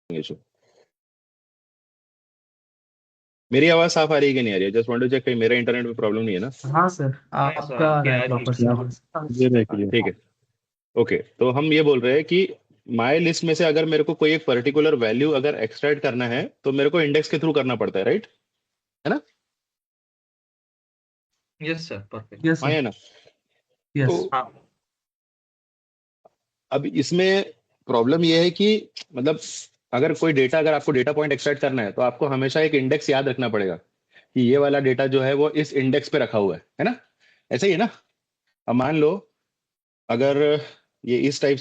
Issue. मेरी आवाज साफ आ रही है कि नहीं आ रही है? जस्ट वांट टू चेक कहीं मेरा इंटरनेट में प्रॉब्लम नहीं है ना? हाँ सर, हाँ सर, आपका आ आपकी रहा आ है रही है। प्रॉपर से आवाज। क्लियर है, क्लियर, ठीक है। ओके, तो हम ये बोल रहे हैं कि माई लिस्ट में से अगर मेरे को कोई एक पर्टिकुलर वैल्यू अगर एक्सट्रैक्ट करना है तो मेरे को इंडेक्स के थ्रू करना पड़ता है, राइट? है ना? Yes sir, perfect. यस हाँ सर। है ना? तो यस। हाँ अब इसमें प्रॉब्लम ये है कि मतलब अगर कोई डेटा, अगर आपको डेटा पॉइंट एक्सट्रैक्ट करना है तो आपको हमेशा एक इंडेक्स याद रखना पड़ेगा कि ये वाला डेटा जो है वो इस इंडेक्स पे रखा हुआ है ना? ऐसे ही है ना? अब मान लो अगर ये इस टाइप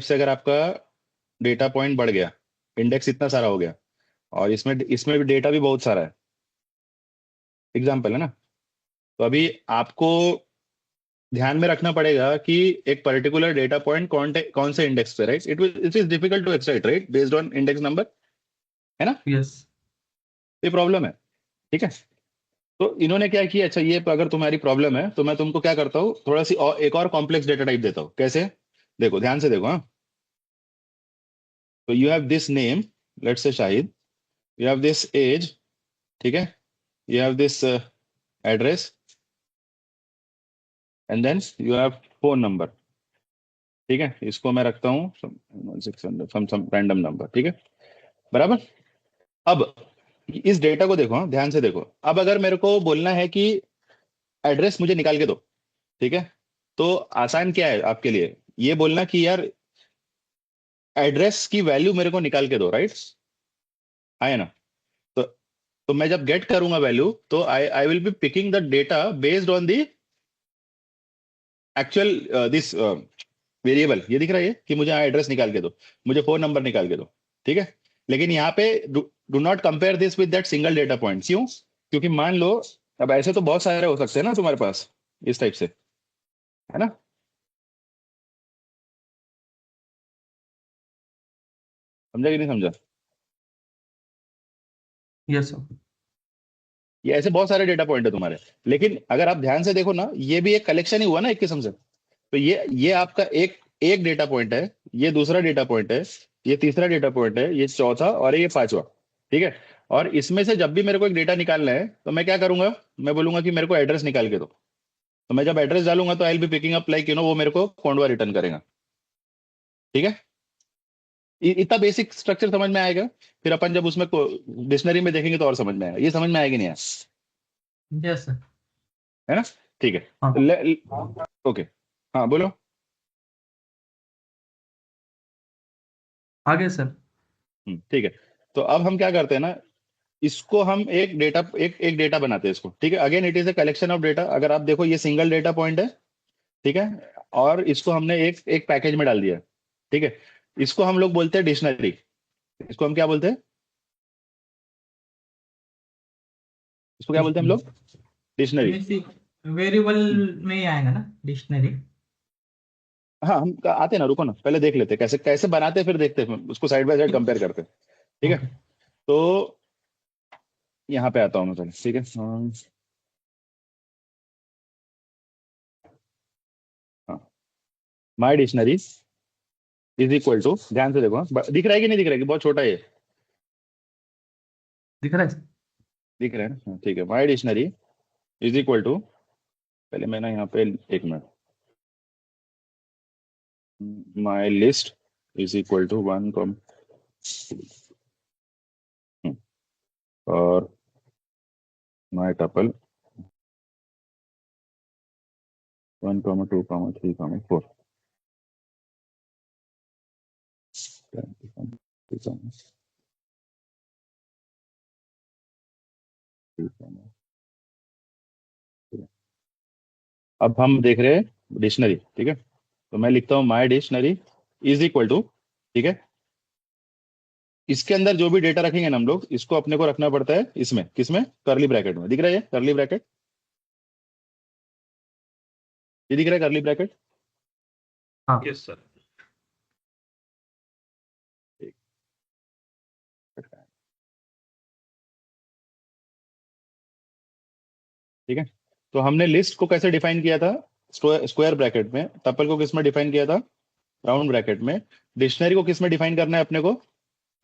से अगर आपका डेटा पॉइंट बढ़ गया, इंडेक्स इतना सारा हो गया, और इसमें इसमें भी डेटा भी बहुत सारा है, एग्जाम्पल है ना? तो अभी आपको ध्यान में रखना पड़ेगा कि एक पर्टिकुलर डेटा पॉइंट कौन से इंडेक्स पे, right? It is difficult to extract, right, based on index number, है ना? यस। ये प्रॉब्लम है, ठीक है। तो इन्होंने क्या किया, अच्छा ये अगर तुम्हारी प्रॉब्लम है तो मैं तुमको क्या करता हूँ, थोड़ा सी एक और कॉम्प्लेक्स डेटा टाइप देता हूँ। कैसे? देखो, ध्यान से देखो, हाँ। तो you have this name, let's say Shahid. You have this age, ठीक है। You have this address, and then you have phone number, ठीक है। इसको मैं रखता हूँ 600 सम रैंडम नंबर, ठीक है, बराबर। अब इस डेटा को देखो, हाँ, ध्यान से देखो। अब अगर मेरे को बोलना है कि एड्रेस मुझे निकाल के दो, ठीक है, तो आसान क्या है आपके लिए, ये बोलना कि यार एड्रेस की वैल्यू मेरे को निकाल के दो, राइट? है ना? तो तो मैं जब गेट करूंगा वैल्यू, तो I I will be picking the data based on the actual this variable. ये दिख रहा है कि मुझे एड्रेस निकाल के दो, मुझे फोन नंबर निकाल के दो, ठीक है। लेकिन यहाँ पे do not compare this with that single data point. क्यों? क्योंकि मान लो, अब ऐसे तो बहुत सारे हो सकते हैं ना तुम्हारे पास, इस टाइप से, है ना? समझा कि नहीं समझा? Yes sir. ये ऐसे बहुत सारे डेटा पॉइंट है तुम्हारे। लेकिन अगर आप ध्यान से देखो ना, ये भी एक कलेक्शन ही हुआ ना एक किस्म से। तो ये आपका एक एक डेटा पॉइंट है, ये दूसरा डेटा पॉइंट है, ये तीसरा डेटा पॉइंट है, ये चौथा, और ये पांचवा, ठीक है। और इसमें से जब भी मेरे को एक डेटा निकालना है तो मैं क्या करूंगा, मैं बोलूंगा कि मेरे को एड्रेस निकाल के दो। तो मैं जब एड्रेस डालूंगा तो आई will be picking up like वो मेरे को कोंडवा रिटर्न करेगा, ठीक है। इतना बेसिक स्ट्रक्चर समझ में आएगा। फिर अपन जब उसमें डिक्शनरी में देखेंगे तो और समझ में आएगा। ये समझ में आएगी नहीं यार? Yes sir. है ना? ठीक हाँ। है। ओके, हाँ बोलो। आगे सर। ठीक है। तो अब हम क्या करते हैं ना, इसको हम एक एक डेटा बनाते हैं इसको, ठीक है। Again it is a collection of data. अगर आप देखो, ये सिंगल डेटा पॉइंट है, ठीक है, और इसको हमने एक एक पैकेज में डाल दिया, ठीक है। इसको हम लोग बोलते हैं डिक्शनरी। इसको हम क्या बोलते हैं? इसको क्या बोलते हैं हम लोग? डिक्शनरी। वेरिएबल में ही आएगा ना डिक्शनरी? हाँ, हम आते हैं ना, रुको ना, पहले देख लेते हैं कैसे कैसे बनाते हैं, फिर देखते हैं उसको, साइड बाय साइड कंपेयर करते हैं, ठीक है। ओके। तो यहाँ पे आता हूँ मैं पहले, ठीक है। हाँ, माई डिक्शनरी इज इक्वल टू, ध्यान से देखो, हाँ, दिख रहा है कि नहीं दिख रहा है कि बहुत छोटा है ये? दिख रहा है सर? दिख रहा है ना? हाँ, ठीक है। My dictionary is equal to, पहले मैं ना यहाँ पे, एक minute, my list is equal to one comma, और my tuple one comma two comma three comma four, अब हम देख रहे हैं डिक्शनरी, ठीक है। तो मैं लिखता हूँ माई डिक्शनरी इज इक्वल टू, ठीक है, इसके अंदर जो भी डेटा रखेंगे ना हम लोग, इसको अपने को रखना पड़ता है इसमें, किसमें? करली ब्रैकेट में। दिख रहा है ये करली ब्रैकेट? ये दिख रहा है करली ब्रैकेट? हाँ। Yes sir. ठीक है। तो हमने लिस्ट को कैसे डिफाइन किया था? स्क्वायर ब्रैकेट में। टपल को किस में डिफाइन किया था? राउंड ब्रैकेट में, डिक्शनरी को किस में डिफाइन करना है अपने को,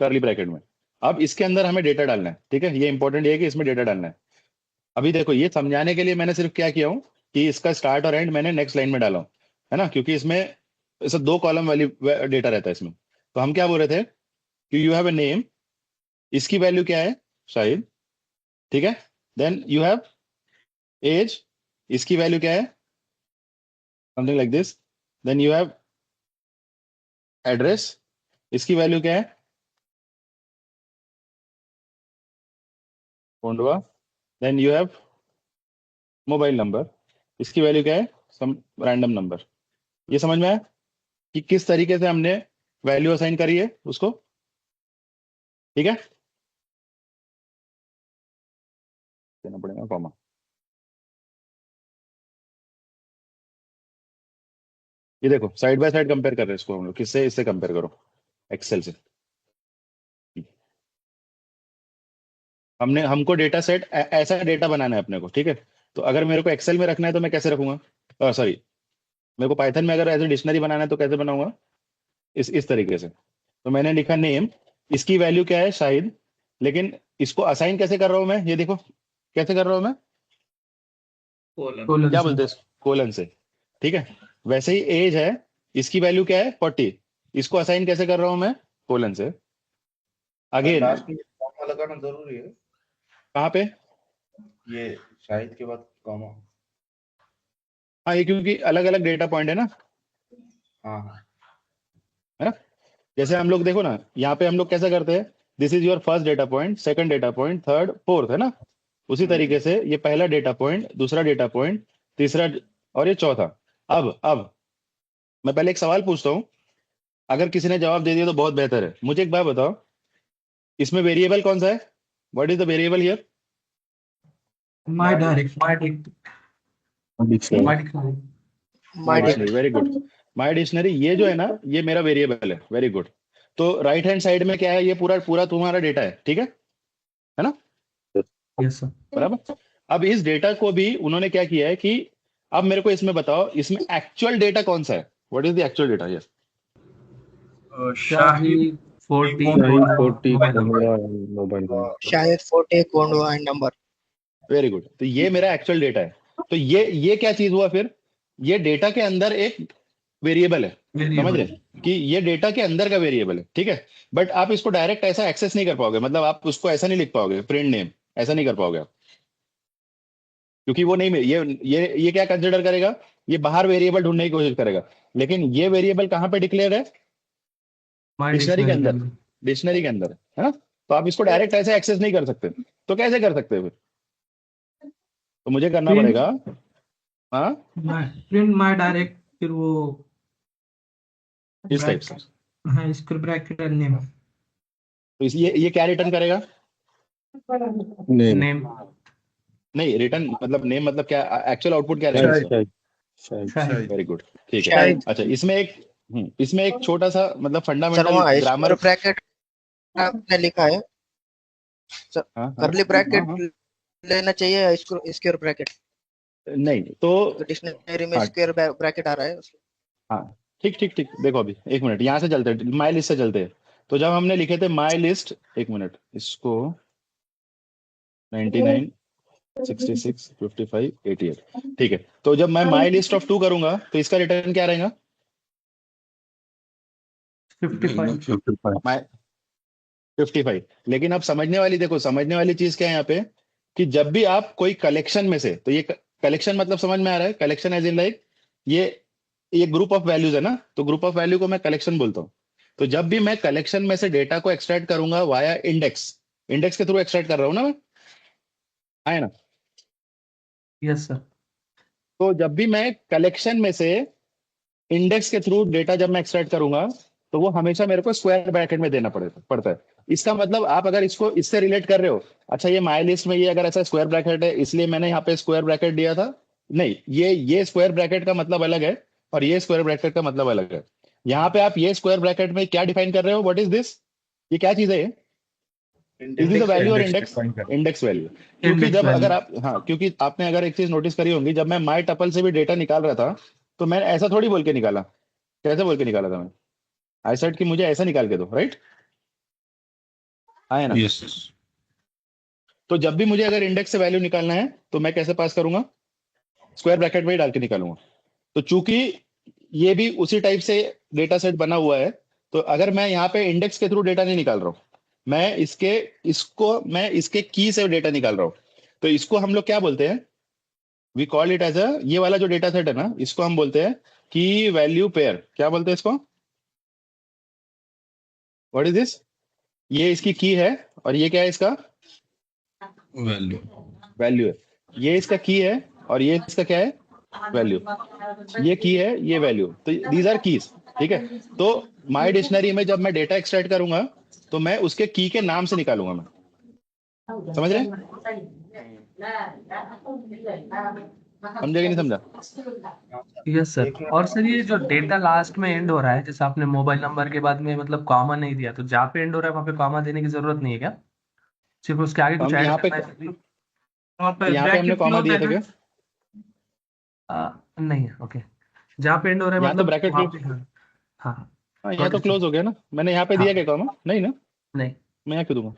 कर्ली ब्रैकेट में। अब इसके अंदर हमें डेटा डालना है, ठीक है, ये इंपॉर्टेंट ये है कि इसमें डेटा डालना है। अभी देखो ये समझाने के लिए मैंने सिर्फ क्या किया हूँ कि इसका स्टार्ट और एंड मैंने नेक्स्ट लाइन में डाला हूँ, है ना, क्योंकि इसमें ऐसा 2 कॉलम वाली डेटा रहता है इसमें। तो हम क्या बोल रहे थे कि यू हैव ए नेम, इसकी वैल्यू क्या है, शाहिद, ठीक है। देन यू हैव एज, इसकी वैल्यू क्या है, something like this. Then you have address, इसकी वैल्यू क्या है, Kondhwa. Then you have mobile number, इसकी वैल्यू क्या है, सम रैंडम नंबर। ये समझ में आया कि किस तरीके से हमने वैल्यू असाइन करी है उसको, ठीक है। देना पड़ेगा कॉमा। ये देखो साइड बाय साइड कंपेयर कर रहे हैं इसको हम लोग, किससे, इससे कंपेयर करो, एक्सेल से। हमको डेटा सेट ऐसा डेटा बनाना है अपने को, ठीक है। तो अगर मेरे को एक्सेल में रखना है तो मैं कैसे रखूंगा, सॉरी, मेरे को पाइथन में अगर एज ए डिक्शनरी बनाना है तो कैसे बनाऊंगा, इस तरीके से। तो मैंने लिखा नेम, इसकी वैल्यू क्या है, शाहिद, लेकिन इसको असाइन कैसे कर रहा हूं मैं, ये देखो कैसे कर रहा हूं मैं, कोलन क्या से। बोलते हैं, कोलन से, ठीक है। वैसे ही एज है, इसकी वैल्यू क्या है, 40, इसको असाइन कैसे कर रहा हूं मैं, कोलन से। अगेन लास्ट में कॉमा लगाना जरूरी है। कहाँ पे, ये शाहिद के बाद कॉमा। हाँ ये क्योंकि अलग अलग डेटा पॉइंट है ना, हाँ हाँ है ना। जैसे हम लोग देखो ना, यहाँ पे हम लोग कैसा करते हैं, this is your first data point, second data point, third, fourth, है ना। उसी तरीके से ये पहला डेटा पॉइंट, दूसरा डेटा पॉइंट, तीसरा, और ये चौथा। अब मैं पहले एक सवाल पूछता हूँ, अगर किसी ने जवाब दे दिया तो बहुत बेहतर है। मुझे एक बात बताओ, इसमें वेरिएबल कौन सा है, what is the variable here, my direct my dictionary. My dictionary, very good. My dictionary ये जो है ना, ये मेरा वेरिएबल है, वेरी गुड। तो राइट हैंड साइड में क्या है, ये पूरा पूरा तुम्हारा डेटा है, ठीक है ना, यस सर। बराबर। अब इस डेटा को भी उन्होंने क्या किया है कि अब मेरे को इसमें बताओ, इसमें एक्चुअल डेटा कौन सा है, what is the actual data here, Shahid 40 mobile शायद 40 Kondhwa and number. Very good. तो ये मेरा एक्चुअल डेटा है। तो ये क्या चीज हुआ फिर, ये डेटा के अंदर एक वेरिएबल है, समझ रहे हैं? कि ये डेटा के अंदर का वेरिएबल है, ठीक है। बट आप इसको डायरेक्ट ऐसा एक्सेस नहीं कर पाओगे, मतलब आप उसको ऐसा नहीं लिख पाओगे, प्रिंट नेम ऐसा नहीं कर पाओगे आप, क्योंकि वो नहीं, ये क्या कंसिडर करेगा, ये बाहर वेरिएबल ढूंढने की कोशिश करेगा। लेकिन ये वेरिएबल कहाँ पे डिक्लेयर है, डिक्शनरी के अंदर, डिक्शनरी के अंदर, है ना। तो आप इसको डायरेक्ट ऐसे एक्सेस नहीं कर सकते, तो कैसे कर सकते हैं फिर, तो मुझे करना Print- पड़ेगा, हाँ, प्रिंट माय डायरेक्ट, फिर वो इस टाइप से। हाँ स्क्वायर ब्रैकेट और नेम। तो ये क्या रिटर्न करेगा, नेम नेम नहीं रिटर्न मतलब नेम, मतलब क्या एक्चुअल आउटपुट क्या रहेगा इसका, शाहिद। वेरी गुड, ठीक है। शाहिद। अच्छा इसमें एक छोटा सा मतलब सर फंडामेंटल वहाँ ग्रामर, स्क्वायर ब्रैकेट आपने लिखा है सर, कर्ली ब्रैकेट लेना चाहिए या स्क्वायर ब्रैकेट? नहीं तो डिक्शनरी में हाँ। स्क्वायर ब्रैकेट आ रहा है। हाँ ठीक, देखो अभी एक मिनट, यहाँ से चलते हैं, माई लिस्ट से चलते हैं। तो जब हमने लिखे थे माई लिस्ट, एक मिनट, इसको 99 66 55 88, ठीक है। तो जब मैं माई लिस्ट ऑफ 2 करूंगा तो इसका रिटर्न क्या रहेगा, 55। माई 55। लेकिन अब समझने वाली चीज क्या है यहाँ पे, कि जब भी आप कोई कलेक्शन में से, तो ये कलेक्शन मतलब समझ में आ रहा है, कलेक्शन एज इन लाइक ये ग्रुप ऑफ वैल्यूज है ना, तो ग्रुप ऑफ वैल्यू को मैं कलेक्शन बोलता हूँ। तो जब भी मैं कलेक्शन में से डेटा को एक्सट्रैक्ट करूंगा वाया इंडेक्स के थ्रू एक्सट्रैक्ट कर रहा हूँ ना मैं, है ना। Yes sir. तो जब भी मैं कलेक्शन में से इंडेक्स के थ्रू डेटा जब मैं एक्सट्रैक्ट करूंगा, तो वो हमेशा मेरे को स्क्वायर ब्रैकेट में देना पड़ता है। इसका मतलब आप अगर इसको इससे रिलेट कर रहे हो, अच्छा ये माई लिस्ट में ये अगर ऐसा स्क्वायर ब्रैकेट है इसलिए मैंने यहाँ पे स्क्वायर ब्रैकेट दिया था, नहीं, ये स्क्वायर ब्रैकेट का मतलब अलग है और ये स्क्वायर ब्रैकेट का मतलब अलग है। यहाँ पे आप ये स्क्वायर ब्रैकेट में क्या डिफाइन कर रहे हो, व्हाट इज दिस, ये क्या चीज है, इज दिस वैल्यू और इंडेक्स वैल्यू। क्योंकि जब अगर आप, हाँ, क्योंकि आपने अगर एक चीज नोटिस करी होंगी, जब मैं माई टपल से भी डेटा निकाल रहा था तो मैंने ऐसा थोड़ी बोल के निकाला कैसे बोल के निकाला था मैं? आई सेड कि मुझे ऐसा निकाल के दो, राइट? हाँ है ना? यस। तो जब भी मुझे अगर इंडेक्स से वैल्यू निकालना है तो मैं कैसे पास करूंगा? स्क्वायर ब्रैकेट में ही डाल के निकालूंगा। तो चूंकि ये भी उसी टाइप से डेटा सेट बना हुआ है, तो अगर मैं यहाँ पे इंडेक्स के थ्रू डेटा नहीं निकाल रहा हूँ, मैं इसके की से डेटा निकाल रहा हूँ, तो इसको हम लोग क्या बोलते हैं? We call it as a, ये वाला जो डेटा सेट है ना, इसको हम बोलते हैं की वैल्यू पेयर। क्या बोलते हैं इसको? What is this? ये इसकी की है और ये क्या है इसका? वैल्यू। वैल्यू है। ये इसका की है और ये इसका क्या है? वैल्यू। ये की है, ये वैल्यू, तो दीज आर कीज। ठीक है, तो माय डिक्शनरी में जब मैं डेटा एक्सट्रैक्ट करूंगा तो मैं उसके की के नाम से निकालूंगा। मैं समझ रहे हैं? समझे कि नहीं समझा? Yes sir. एक मिनट। और सर ये जो डेटा लास्ट में एंड हो रहा है, जैसे आपने मोबाइल नंबर के बाद में मतलब कॉमा नहीं दिया, तो जहाँ पे एंड हो रहा है वहाँ पे कॉमा देने की जरूरत नहीं है क्या? सिर्फ उसके आगे तो कुछ हम ऐड यहाँ पे करना है? वहाँ पे यहाँ पे हमने ब्रैकेट कॉमा क्लोज दिए है थे ना? क्या? नहीं है, ओके। जहाँ पे एंड हो रहा है यहाँ तो मतलब ब्रैकेट वहाँ क्लोज। पे, हाँ हाँ। हाँ, यहाँ गॉट तो इट क्लोज सर। हो गया ना। मैंने यहाँ पे हाँ दिया क्या कॉमा? नहीं ना, नहीं। मैं यहाँ क्यों दूंगा?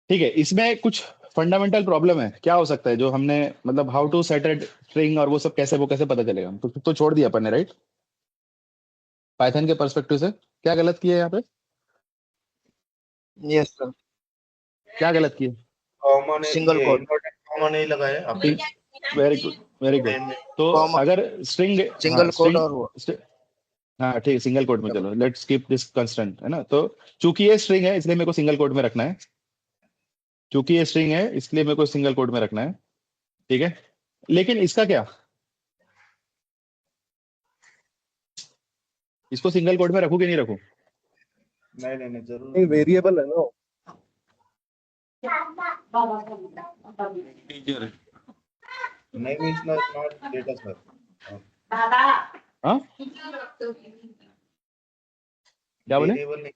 ठीक है, इसमें कुछ फंडामेंटल प्रॉब्लम है। क्या हो सकता है जो हमने मतलब how to set a string और वो सब कैसे पता चलेगा? तो छोड़ दिया अपन ने, राइट? पाइथन के पर्सपेक्टिव से क्या गलत किया है यहाँ पे? Yes sir. क्या गलत किया? कॉमा ने सिंगल ये कोट। इन्वर्टेड कॉमा नहीं लगाया आपने very good, very good. Name में। तो कॉमा, अगर स्ट्रिंग, हाँ सिंगल कोट और वो हाँ ठीक है, सिंगल कोट में चलो, लेट्स कीप दिस कंस्टेंट, है ना? तो चूंकि ये स्ट्रिंग है इसलिए मेरे को सिंगल कोट में रखना है। चूंकि ये स्ट्रिंग है इसलिए मेरे को सिंगल कोट में रखना है, ठीक है? लेकिन इसका क्या? इसको सिंगल कोट में रखूं कि नहीं रखूं? नहीं जरूर नहीं, वेरिएबल है ना। टीचर है। Name is not data sir. हाँ, क्या बोले? वेरिएबल नहीं,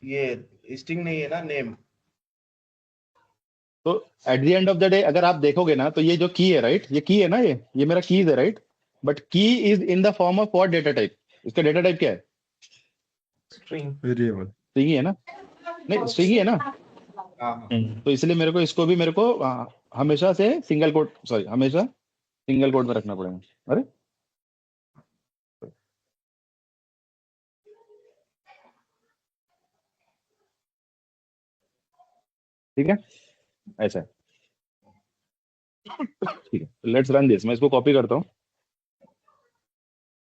ये स्ट्रिंग नहीं है ना नेम। तो at the end of the day अगर आप देखोगे ना, तो ये जो की है, राइट? ये की है ना, ये मेरा कीज है, राइट? बट की is in the form of what data type? इसका डेटा टाइप क्या है? स्ट्रिंग। वेरिएबल। स्ट्रिंग ही है ना? नहीं, स्ट्रिंग ही है ना? हाँ तो इसलिए मेरे को इसको भी हमेशा से सिंगल कोट, सॉरी, हमेशा सिंगल कोट में रखना पड़ेगा। अरे ठीक है, ऐसा है। ठीक है, लेट्स रन दिस। मैं इसको कॉपी करता हूँ।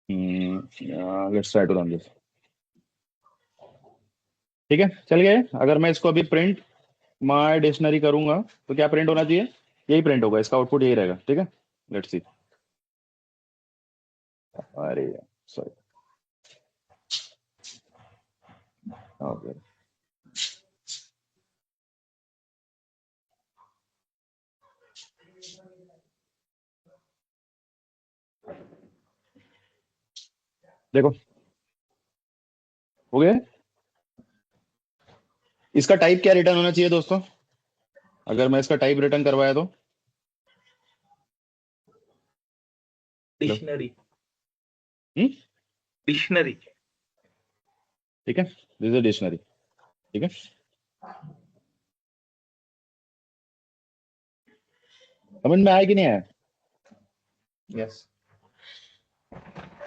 Let's try to run this. ठीक है, चल गए। अगर मैं इसको अभी प्रिंट माय डिक्शनरी करूंगा तो क्या प्रिंट होना चाहिए? यही प्रिंट होगा, इसका आउटपुट यही रहेगा। ठीक है, लेट्स सी। अरे सॉरी, ओके। देखो हो गया। इसका टाइप क्या रिटर्न होना चाहिए दोस्तों? अगर मैं इसका टाइप रिटर्न करवाया तो? डिक्शनरी। हम्म? डिक्शनरी। ठीक है, दिस इज डिक्शनरी। ठीक है, समझ में आया कि नहीं आया? यस।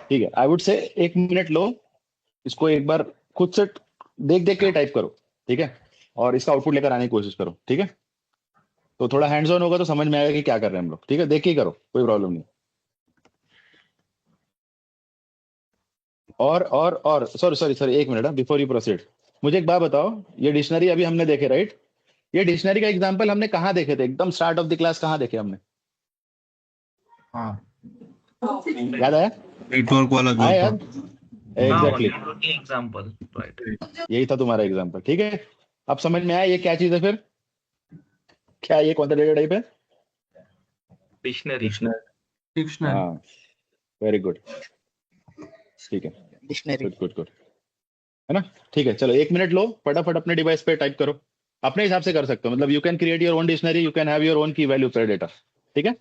ठीक है, I would say 1 minute low, इसको एक बार खुद से देख देख के टाइप करो। ठीक है, और इसका आउटपुट लेकर आने की कोशिश करो। ठीक है, तो थोड़ा हैंड्स ऑन होगा तो समझ में आएगा कि क्या कर रहे हैं हम लोग। ठीक है, देख के ही करो, कोई प्रॉब्लम नहीं। और sorry sorry sorry, 1 minute before you proceed, मुझे एक बात बताओ। ये डिक्शनरी अभी हमने देखे, राइट? ये डिक्शनरी का एग्जांपल हमने कहाँ देखे थे? एकदम स्टार्ट ऑफ द क्लास कहाँ देखे हमने? हाँ याद आया? नेटवर्क वाला जो आया था। याद? Exactly, example right. यही था तुम्हारा एग्जांपल। ठीक है, अब समझ में आया ये क्या चीज है फिर? क्या ये कौन सा डेटा टाइप है? डिक्शनरी। डिक्शनरी। हाँ, वेरी गुड। ठीक है, डिक्शनरी। गुड गुड गुड, है ना? ठीक है, चलो 1 मिनट लो, फटाफट अपने डिवाइस पे टाइप करो। अपने हिसाब से कर सकते हो, मतलब you can create your own dictionary, you can have your own की वैल्यू पेयर डेटा। ठीक है,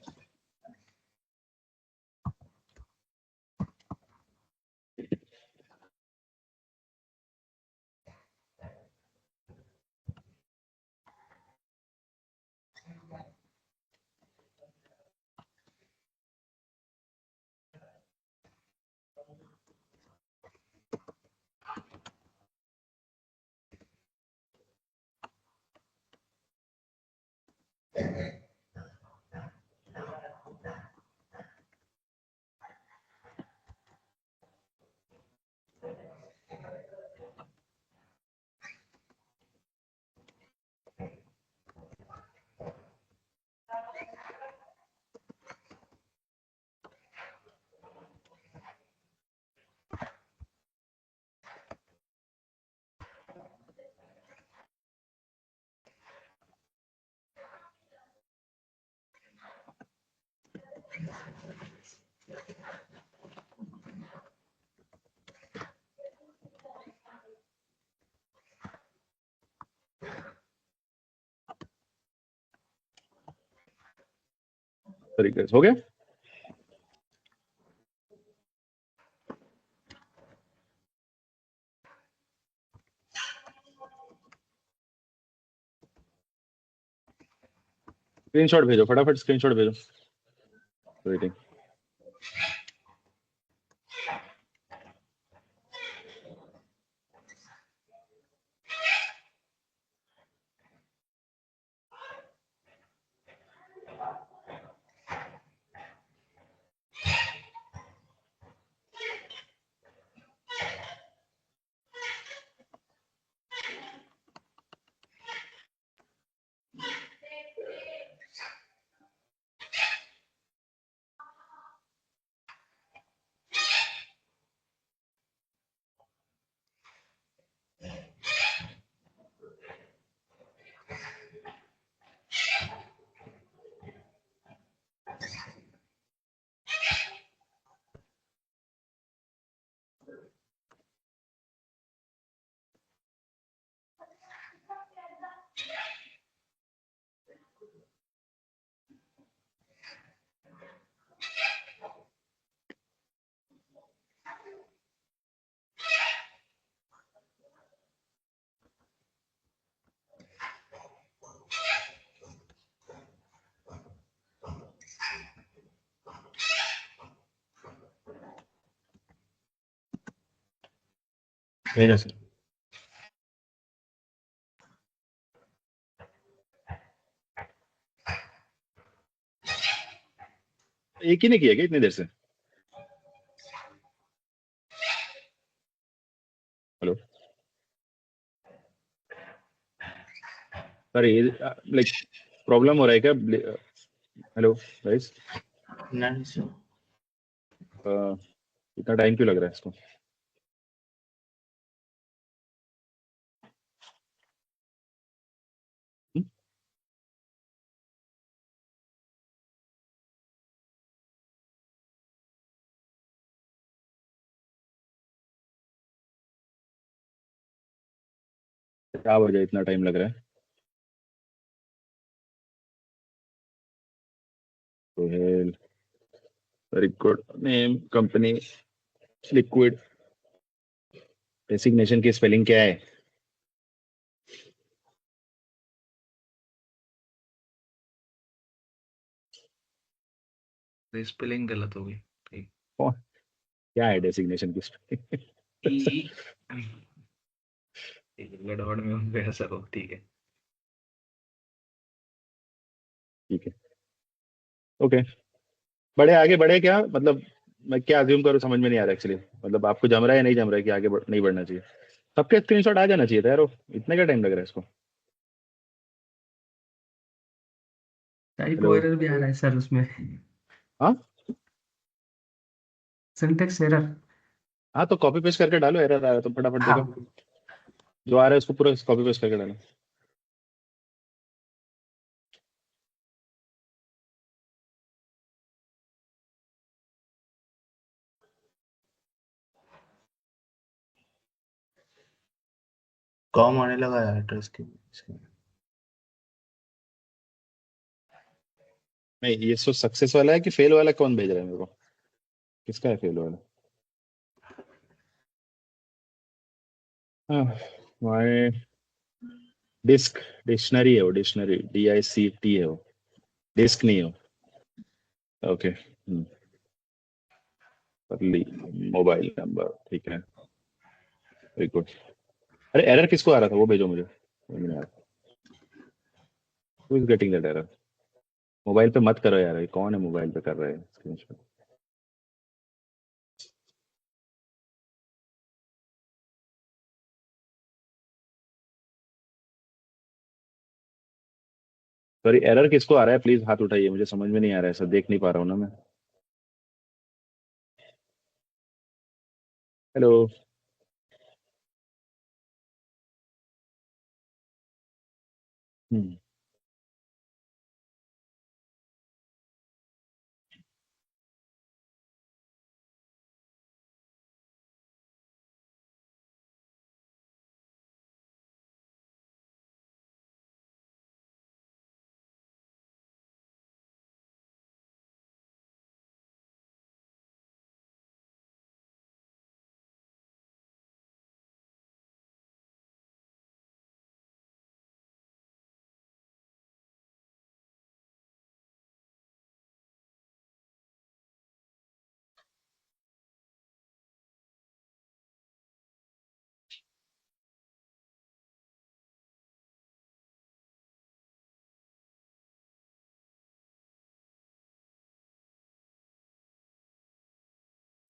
तरीके से हो गया। स्क्रीनशॉट भेजो, फटाफट स्क्रीनशॉट भेजो। वेटिंग। भेजो सर। एक ही ने किया क्या इतनी देर से? हेलो सर, ये लाइक प्रॉब्लम हो रहा है क्या? हेलो गाइस, नहीं सर। इतना टाइम क्यों लग रहा है इसको? हम्म? क्या वजह इतना टाइम लग रहा है? Sohail, very good name, company liquid, designation की स्पेलिंग क्या है? स्पेलिंग गलत हो गई। ठीक। कौन, क्या है डेसिग्नेशन की spelling? ई गड़बड़ में हो गया सर वो, ठीक है। ठीक है, ओके। बड़े आगे बढ़े क्या मतलब? मैं क्या अज्यूम करूँ समझ में नहीं आ रहा एक्चुअली। मतलब आपको जम रहा है या नहीं जम रहा है कि आगे नहीं बढ़ना चाहिए? सबके स्क्रीनशॉट आ जाना चाहिए था यार, वो इतना क्या टाइम लग रहा है इसको? Typo hello. एरर भी आ रहा है सर उसमें। हाँ सिंटेक्स एरर। हाँ, तो कॉपी पेस्ट करके डालो, एरर आया तो फटाफट देखो। हाँ। जो आ रहा है उसको पूरा कॉपी पेस्ट करके डालो। कॉम आने लगा है एड्रेस के इसके। नहीं, ये सो सक्सेस वाला है कि फेल वाला? कौन भेज रहा है मेरे को? किसका है फेल वाला? हाँ, माय डिस्क, डिक्शनरी है वो, डिक्शनरी DICT है वो, डिस्क नहीं है वो। ओके। मोबाइल नंबर, ठीक है, वेरी गुड। अरे एरर किसको आ रहा था वो भेजो मुझे, समझ में नहीं आ रहा। Who is getting that error? Mobile पे मत करो यार, ये कौन है मोबाइल पे कर रहा है स्क्रीनशॉट? सॉरी, एरर किसको आ रहा है? प्लीज हाथ उठाइए, मुझे समझ में नहीं आ रहा है, सर देख नहीं पा रहा हूँ ना मैं। हेलो। हम्म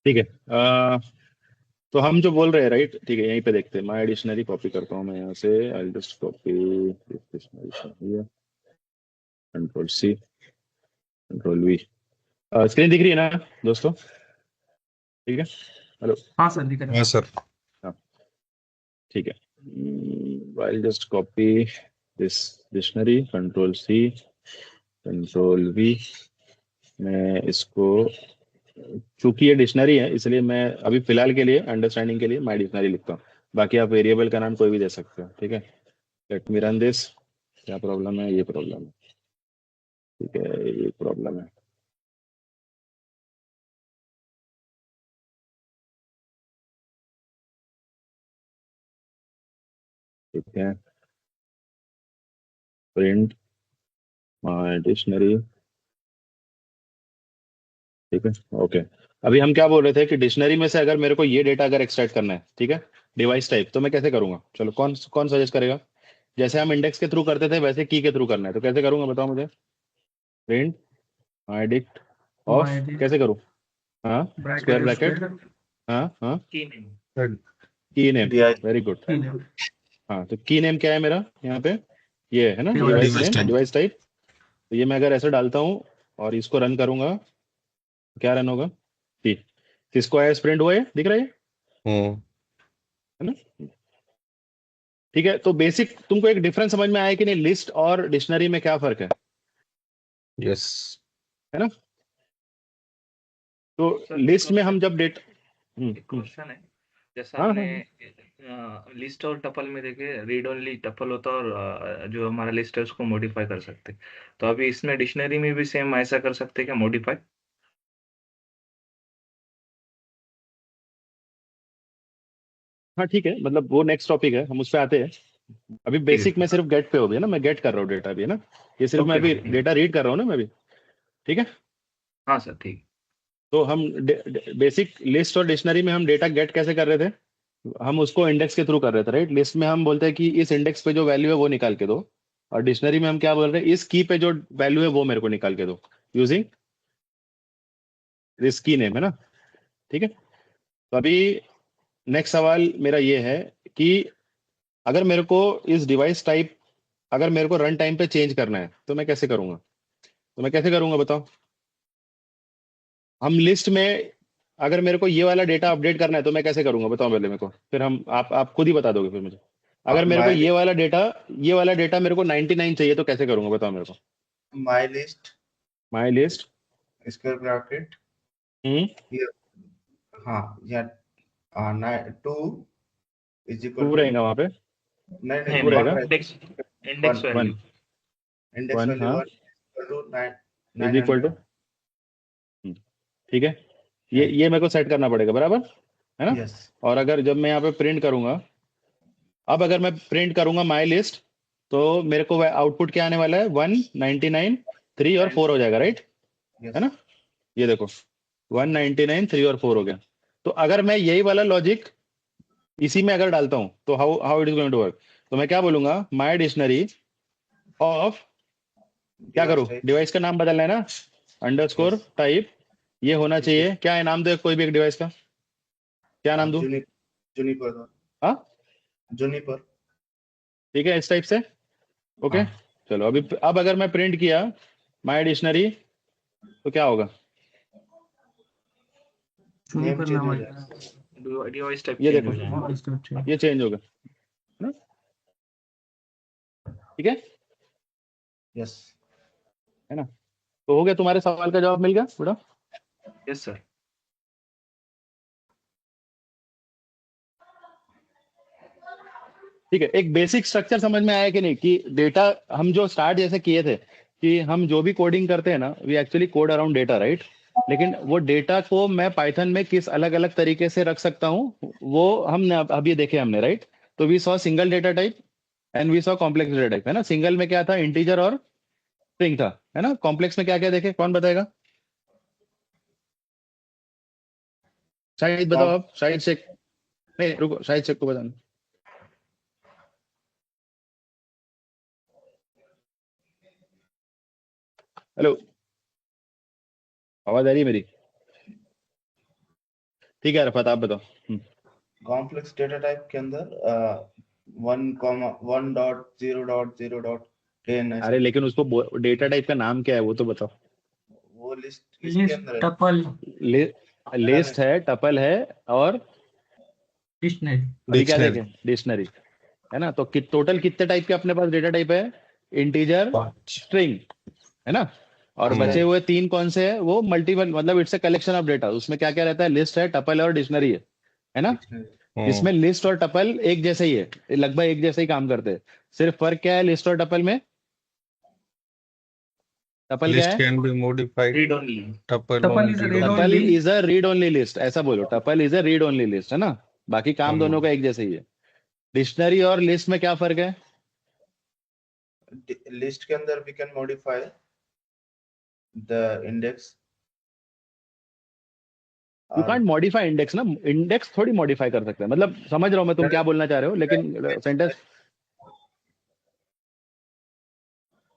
ठीक है। तो हम जो बोल रहे हैं राइट, ठीक है, यहीं पे देखते हैं। माय डिक्शनरी कॉपी करता हूँ मैं यहाँ से। I just copy dictionary, control C, control V. Screen दिख रही है ना दोस्तों? ठीक है। हेलो। हाँ सर, दिख रहा हाँ है। सर। हाँ, ठीक है। I just copy this dictionary, control C, control V. मैं इसको, चूंकि ये डिक्शनरी है इसलिए मैं अभी फिलहाल के लिए अंडरस्टैंडिंग के लिए माय डिक्शनरी लिखता हूँ। बाकी आप वेरिएबल का नाम कोई भी दे सकते हो, ठीक है। Let me run this. क्या प्रॉब्लम है? ये प्रॉब्लम है, ठीक है, ये प्रॉब्लम है। ठीक है, प्रिंट माय डिक्शनरी, ठीक है, ओके। अभी हम क्या बोल रहे थे कि डिक्शनरी में से अगर मेरे को ये डेटा अगर एक्सट्रैक्ट करना है, ठीक है, डिवाइस टाइप, तो मैं कैसे करूंगा? चलो, कौन कौन सजेस्ट करेगा? जैसे हम इंडेक्स के थ्रू करते थे वैसे की के थ्रू करना है, तो कैसे करूंगा बताओ मुझे? Print my dict of, my D कैसे करूँ? हाँ, स्क्वायर ब्रैकेट ब्रैकेट, स्क्वायर हाँ हाँ, की नहीं। की नेम, DI वेरी गुड। की नेम हाँ, तो की नेम क्या है मेरा यहाँ पे? ये है ना device device device name, type. Type. Device type. तो ये मैं अगर ऐसे डालता हूँ और इसको रन करूंगा, तो क्या रन होगा? ठीक, तो इसको एज प्रिंट हुआ है, दिख रहा है? हम्म। है ना? ठीक है, तो बेसिक तुमको एक डिफरेंस समझ में आया कि नहीं, लिस्ट और डिक्शनरी में क्या फर्क यस। है ना? तो सर एक लिस्ट में हम क्वेश्चन, जब डेट, एक क्वेश्चन है। जैसा हाँ आपने हाँ हाँ, लिस्ट और टपल में देखे, रीड ओनली टपल होता है और जो हमारा लिस्ट है उसको मॉडिफाई कर सकते हैं। तो अभी इसमें डिक्शनरी में भी सेम ऐसा कर सकते हैं क्या, मॉडिफाई? हाँ, ठीक है, मतलब वो नेक्स्ट टॉपिक है, हम उस पर आते हैं। अभी ठीक है बेसिक में सर। सिर्फ गेट पे हो गया ना, मैं गेट कर रहा हूँ डेटा अभी, है ना? ये सिर्फ मैं ओके अभी ओके, ठीक है। डेटा रीड कर रहा हूँ ना मैं अभी, ठीक है। हाँ सर, ठीक। तो हम बेसिक लिस्ट और डिक्शनरी में हम डेटा गेट कैसे कर रहे थे? हम उसको इंडेक्स के थ्रू कर रहे थे, राइट। लिस्ट में हम बोलते हैं कि इस इंडेक्स पे जो वैल्यू है वो निकाल के दो, और डिक्शनरी में हम क्या बोल रहे हैं, इस की पे जो वैल्यू है वो मेरे को निकाल के दो, यूजिंग दिस की नेम, है ना? ठीक है। तो अभी नेक्स्ट सवाल मेरा ये है कि अगर मेरे को इस डिवाइस टाइप, अगर मेरे को रन टाइम पे चेंज करना है तो मैं कैसे करूंगा? तो मैं कैसे करूंगा बताओ? हम लिस्ट में, अगर मेरे को ये वाला डेटा अपडेट करना है तो मैं कैसे करूंगा बताओ पहले मेरे को, फिर हम आप खुद ही बता दोगे फिर मुझे। अगर मेरे को माई ये वाला डेटा मेरे को 99 चाहिए तो कैसे करूंगा बताओ मेरे को? My list my list, square bracket hmm, ये, हाँ, या 2 इज इक्वल टू टू, रहेगा वहां पे, नहीं नहीं नहीं, टू नहीं, 1 रहेगा, रहेगा। Index, 1 index one, value. Index one, value हाँ, 1 equal to is equal to, 900। ठीक है। ये मेरे को सेट करना पड़ेगा, बराबर, है ना? यस और अगर जब मैं यहाँ पे प्रिंट करूंगा, अब अगर मैं प्रिंट करूंगा माई लिस्ट, तो मेरे को आउटपुट क्या आने वाला है? 199, 3 और 4 हो जाएगा, राइट, है यस ना? ये देखो, 199, 3 और 4 हो गया। तो अगर मैं यही वाला लॉजिक इसी में अगर डालता हूं तो how how it is going to work? तो मैं क्या बोलूंगा, माई डिक्शनरी ऑफ, क्या डिवाइस करूं? टाइप। डिवाइस का नाम बदलना है ना, अंडरस्कोर यस टाइप, ये होना चाहिए, क्या है नाम दो कोई भी एक डिवाइस का, क्या नाम दूं? जुनिपर। हाँ, जुनिपर। ठीक है, इस टाइप से, ओके। हाँ, चलो, अभी अब अगर मैं प्रिंट किया माई डिक्शनरी तो क्या होगा? चुनी नेम पर चेंज नाम हो आएगा। जाएगा। डिवाइस टाइप ये चेंज देखो, हो जाएगा। Device type change. ये चेंज होगा, है ना? ठीक है यस है ना? तो हो गया, तुम्हारे सवाल का जवाब मिल गया बेटा। Yes sir. ठीक है, एक बेसिक स्ट्रक्चर समझ में आया कि नहीं, कि डेटा हम जो स्टार्ट जैसे किए थे कि हम जो भी कोडिंग करते हैं ना, we actually code around data, right. लेकिन वो डेटा को मैं पाइथन में किस अलग अलग तरीके से रख सकता हूँ, वो हमने अभी देखे हमने, राइट। तो we saw single data type and we saw complex data type, है ना? सिंगल में क्या था, इंटीजर और स्ट्रिंग था, है ना? कॉम्प्लेक्स में क्या क्या देखे, कौन बताएगा? शाहिद बताओ, कॉम आप शाहिद शेख, नहीं रुको, शाहिद शेख को बताना। हेलो, आवाज आ रही है मेरी? ठीक है रफत, आप बताओ। कॉम्प्लेक्स डेटा टाइप के अंदर 1,1.0.0.10 अरे लेकिन उसको डेटा टाइप का नाम क्या है वो तो बताओ। वो लिस्ट इसके लिस्ट अंदर है। टपल लिस्ट है, टपल है, और डिक्शनरी। अभी क्या डिक्शनरी देखें, डिक्शनरी, है ना। तो टोटल कितने टाइप के अपने पास डेटा टाइप है? इंटीजर, 5। स्ट्रिंग, है ना। और बचे हुए 3 कौन से है? वो मल्टीपल, मतलब it's a collection of data. उसमें क्या क्या रहता है? लिस्ट है, टपल है और डिक्शनरी है ना। डिक्शनरी। इसमें लिस्ट और टपल एक जैसे ही है, लगभग एक जैसे ही काम करते हैं। सिर्फ फर्क क्या है लिस्ट और टपल में? टपल क्या लिस्ट है? Can be modified, read only. Tuple tuple on is read read only. Tuple only. Is a read only list, ऐसा बोलो, tuple is a read only list, है ना। बाकी काम दोनों का एक जैसे ही है। डिक्शनरी और लिस्ट में क्या फर्क है? लिस्ट के अंदर we can modify the index. You और कांट मॉडिफाई इंडेक्स ना, इंडेक्स थोड़ी मॉडिफाई कर सकते हैं। मतलब समझ रहा हूं मैं तुम क्या बोलना चाह रहे हो, लेकिन सेंटेंस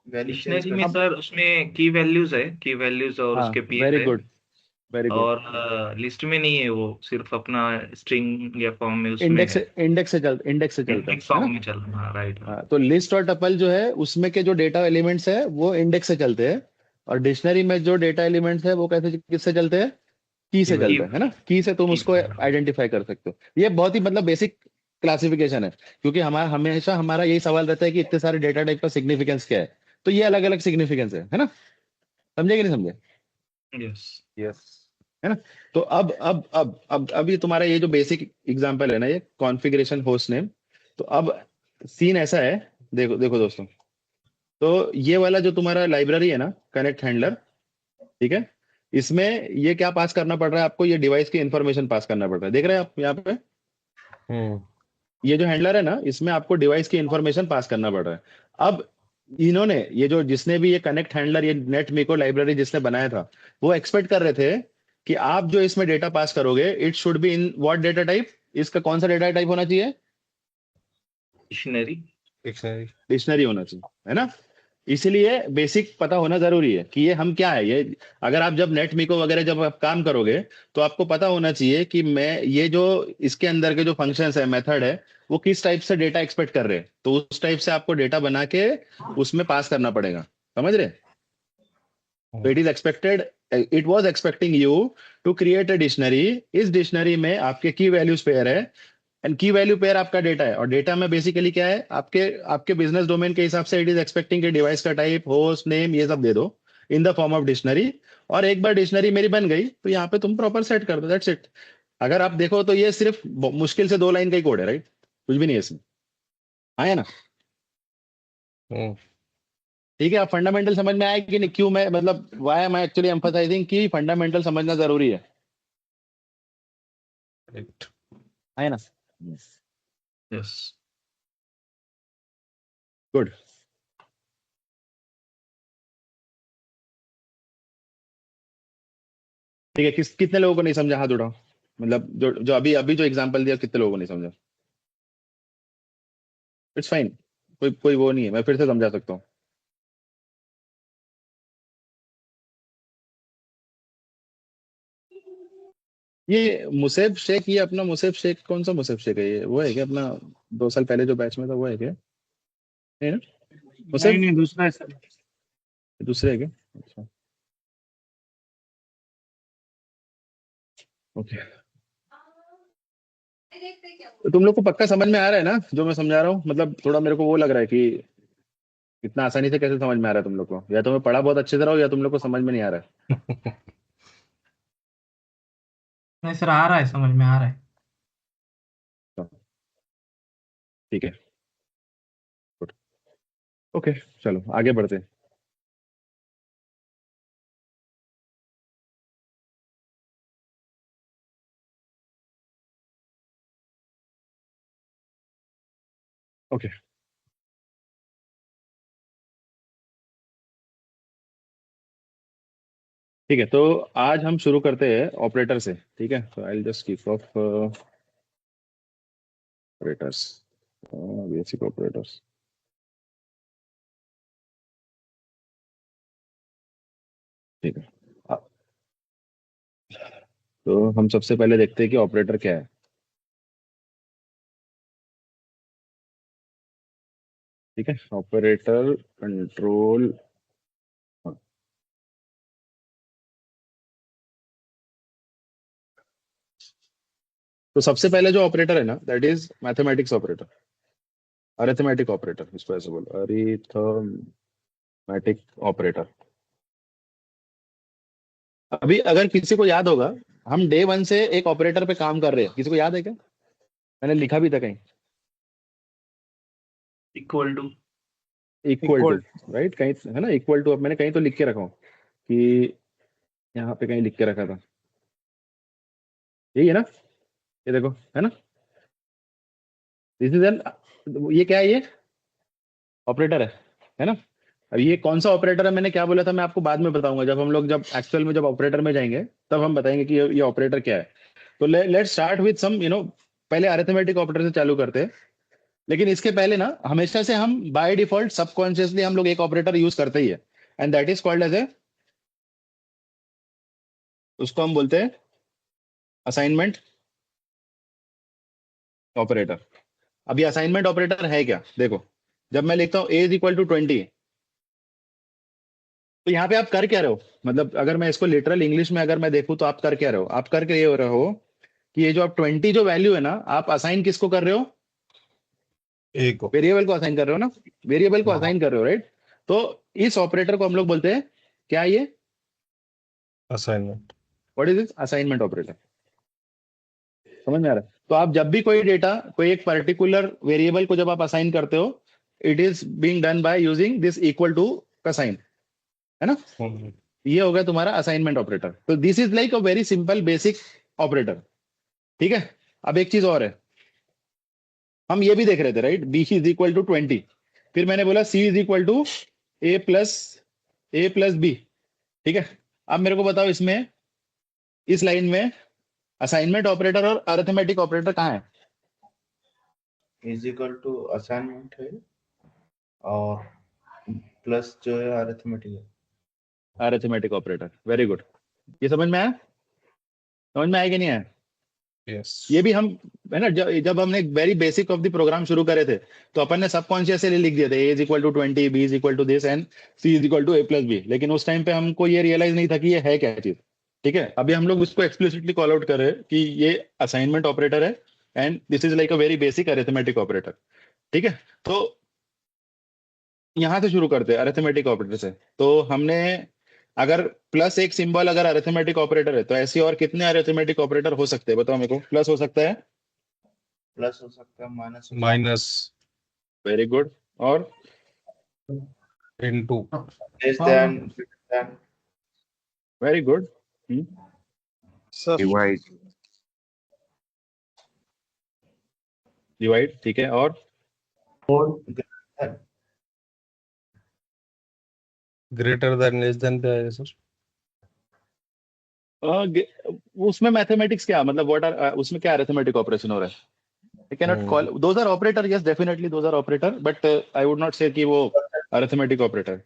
वैल्यू चेंज डिक्शनरी कर में अब, सर उसमें की वैल्यूज है, की वैल्यूज और हाँ उसके पीस वेरी है। Good, very good. और लिस्ट में नहीं है, वो सिर्फ अपना स्ट्रिंग या फॉर्म में उसमें इंडेक्स है। इंडेक्स से चलता इंडेक्स है ना। फॉर्म में चल रहा, राइट। हाँ, तो लिस्ट और टपल जो है उसमें के जो डेटा एलिमेंट्स है वो इंडेक्स से चलते हैं, और डिक्शनरी में जो डेटा एलिमेंट्स है वो कैसे, किससे चलते हैं? की की से की चलते हैं, है ना। की से तुम की उसको आइडेंटिफाई कर सकते हो। ये बहुत ही मतलब बेसिक क्लासिफिकेशन है, क्योंकि हमारा हमेशा हमारा यही सवाल रहता है कि इतने सारे डेटा टाइप का सिग्निफिकेंस क्या है। तो ये अलग अलग सिग्निफिकेंस है ना। समझे कि नहीं समझे? यस। यस। है ना। तो अब ये तुम्हारा ये जो बेसिक एग्जांपल है ना, ये कॉन्फ़िगरेशन होस्ट नेम। तो अब सीन ऐसा है, देखो देखो दोस्तों। तो ये वाला जो तुम्हारा लाइब्रेरी है ना, कनेक्ट हैंडलर, ठीक है। इसमें ये क्या पास करना पड़ रहा है आपको? ये डिवाइस की इंफॉर्मेशन पास करना पड़ रहा है, देख रहे हैं आप यहाँ पे। हम्म। ये जो हैंडलर है ना, इसमें आपको डिवाइस की इंफॉर्मेशन पास करना पड़ रहा है। अब इन्होंने, ये जो जिसने भी ये कनेक्ट हैंडलर, ये नेट मिको लाइब्रेरी जिसने बनाया था, वो एक्सपेक्ट कर रहे थे कि आप जो इसमें डेटा पास करोगे, it should be in what data type? इसका कौन सा डेटा टाइप होना चाहिए? डिक्शनरी। डिक्शनरी। डिक्शनरी होना चाहिए, है ना। इसीलिए बेसिक पता होना जरूरी है कि ये हम क्या है ये। अगर आप जब नेट मिको वगैरह जब आप काम करोगे, तो आपको पता होना चाहिए कि मैं ये जो इसके अंदर के जो फंक्शंस है, मेथड है, वो किस टाइप से डेटा एक्सपेक्ट कर रहे हैं। तो उस टाइप से आपको डेटा बना के उसमें पास करना पड़ेगा। समझ रहे? तो it is expected, it was expecting you to create a dictionary. इस डिक्शनरी में आपके की वैल्यूज पेयर है, एंड की वैल्यू पेयर आपका डेटा है। और डेटा में बेसिकली क्या है, आपके आपके बिजनेस डोमेन के हिसाब से इट इज एक्सपेक्टिंग कि डिवाइस का टाइप, होस्ट नेम, ये सब दे दो इन द फॉर्म ऑफ डिक्शनरी। और एक बार डिक्शनरी मेरी बन गई तो यहाँ पे तुम प्रॉपर सेट कर दो, दैट्स इट। अगर आप देखो तो ये सिर्फ मुश्किल से 2 लाइन का ही कोड है, राइट। कुछ भी नहीं है इसमें, आया ना। हम्म। ठीक है, आप फंडामेंटल समझ में आया कि नहीं? क्यों मैं मतलब why am I actually emphasising कि फंडामेंटल समझना जरूरी है। राइट। आया ना। यस। गुड। ठीक है, कितने लोगों को नहीं समझा? हाथ उठाओ। मतलब जो जो अभी अभी जो एग्जांपल दिया, कितने लोगों को नहीं समझा? इट्स फाइन, कोई कोई वो नहीं है, मैं फिर से समझा सकता हूँ। ये मुसेब शेख, ये अपना मुसेब शेख, कौन सा मुसेब शेख है? ये वो है क्या अपना 2 साल पहले जो बैच में था, वो है क्या? नहीं ना, नहीं मुसेब नहीं, दूसरा है सर। दूसरे है क्या? अच्छा, ओके। तो तुम लोग को पक्का समझ में आ रहा है ना जो मैं समझा रहा हूँ? मतलब थोड़ा मेरे को वो लग रहा है कि इतना आसानी से कैसे समझ में आ रहा है तुम लोग को, या तो मैं पढ़ा बहुत अच्छे से रहा हूँ, या तुम लोग को समझ में नहीं आ रहा नहीं सर, आ रहा है, समझ में आ रहा है। है। तो ठीक है, गुड, ओके, चलो आगे बढ़ते हैं। ओके, ठीक है। तो आज हम शुरू करते हैं ऑपरेटर से, ठीक है। तो I just kick off operators, basic operators, ठीक है। तो हम सबसे पहले देखते हैं कि ऑपरेटर क्या है। ठीक है, ऑपरेटर कंट्रोल। तो सबसे पहले जो ऑपरेटर है ना, that is mathematics operator, arithmetic operator, इसको ऐसे बोलो, अरिथमेटिक ऑपरेटर। अभी अगर किसी को याद होगा, हम डे वन से एक ऑपरेटर पे काम कर रहे हैं, किसी को याद है क्या? मैंने लिखा भी था कहीं, equal to. Equal to, right, कहीं है ना, इक्वल टू। अब मैंने कहीं तो लिख के रखा हूँ कि यहाँ पे कहीं लिख के रखा था, यही है ना, ये देखो, है ना, दिस इज एन, ये क्या है, ये ऑपरेटर है ना। अब ये कौन सा ऑपरेटर है, मैंने क्या बोला था, मैं आपको बाद में बताऊंगा, जब हम लोग जब एक्चुअल में जब ऑपरेटर में जाएंगे तब हम बताएंगे कि ये ऑपरेटर क्या है। तो लेट्स स्टार्ट विद सम पहले अरिथमेटिक ऑपरेटर से चालू करते हैं। लेकिन इसके पहले ना, हमेशा से हम बाय डिफॉल्ट सबकॉन्शियसली हम लोग एक ऑपरेटर यूज करते ही है, and that is called as a, उसको हम बोलते हैं असाइनमेंट ऑपरेटर। अब ये असाइनमेंट ऑपरेटर है क्या, देखो, जब मैं लिखता हूँ ए इज इक्वल टू 20, तो यहाँ पे आप कर क्या रहे हो, मतलब अगर मैं इसको लिटरल इंग्लिश में अगर मैं देखूँ तो आप कर क्या रहे हो, आप कर ये हो रहे हो कि ये जो आप 20 जो वैल्यू है ना, आप असाइन किसको कर रहे हो, एक को। वेरिएबल को असाइन कर रहे हो ना, वेरिएबल को हाँ। असाइन कर रहे हो, राइट। तो इस ऑपरेटर को हम लोग बोलते हैं क्या, ये assignment. What is this, assignment operator. समझ में आ रहा है? तो आप जब भी कोई डेटा, कोई एक पर्टिकुलर वेरिएबल को जब आप असाइन करते हो, it is being done by using this equal to का साइन, है ना। ये हो गया तुम्हारा असाइनमेंट ऑपरेटर। तो this is like a very simple basic operator. ठीक है, अब एक चीज और है, हम ये भी देख रहे थे, right, B is equal to 20, फिर मैंने बोला C is equal to A plus B. ठीक है, अब मेरे को बताओ, इसमें इस लाइन में असाइनमेंट ऑपरेटर और अरिथमेटिक ऑपरेटर कहाँ है? इज इक्वल टू असाइनमेंट है और प्लस जो है अरिथमेटिक है। Arithmetic operator, very good. ये समझ में आया, समझ में आया कि नहीं आया? यस। ये भी हम, है ना, जब हमने very basic of the program शुरू करे थे, तो अपन ने सबकॉन्शियसली लिख दिए थे A is equal to 20, B is equal to this and C is equal to A plus B. लेकिन उस टाइम पे हमको ये रियलाइज नहीं था कि ये है क्या चीज। ठीक है, अभी हम लोग उसको एक्सप्लिसिटली कॉल आउट कर रहे हैं कि ये असाइनमेंट ऑपरेटर है and this is like a very basic arithmetic operator. ठीक है, तो यहां से शुरू करते हैं अरिथमेटिक ऑपरेटर से। तो हमने, अगर प्लस एक सिंबल अगर अरिथमेटिक ऑपरेटर है, तो ऐसे और कितने अरिथमेटिक ऑपरेटर हो सकते हैं, बताओ मेरे को। प्लस हो सकता है, प्लस हो सकता है, माइनस हो सकता माइनस, वेरी गुड, और इनटू, है, less than, very good, divide, divide. ठीक है, और ग्रेटर देन, लेस देन पे आएगा सर। उसमें मैथमेटिक्स क्या, मतलब व्हाट आर, उसमें क्या अरिथमेटिक ऑपरेशन हो रहा है? I can not call those are operator, yes definitely those are operator, but I would not say कि वो arithmetic operator.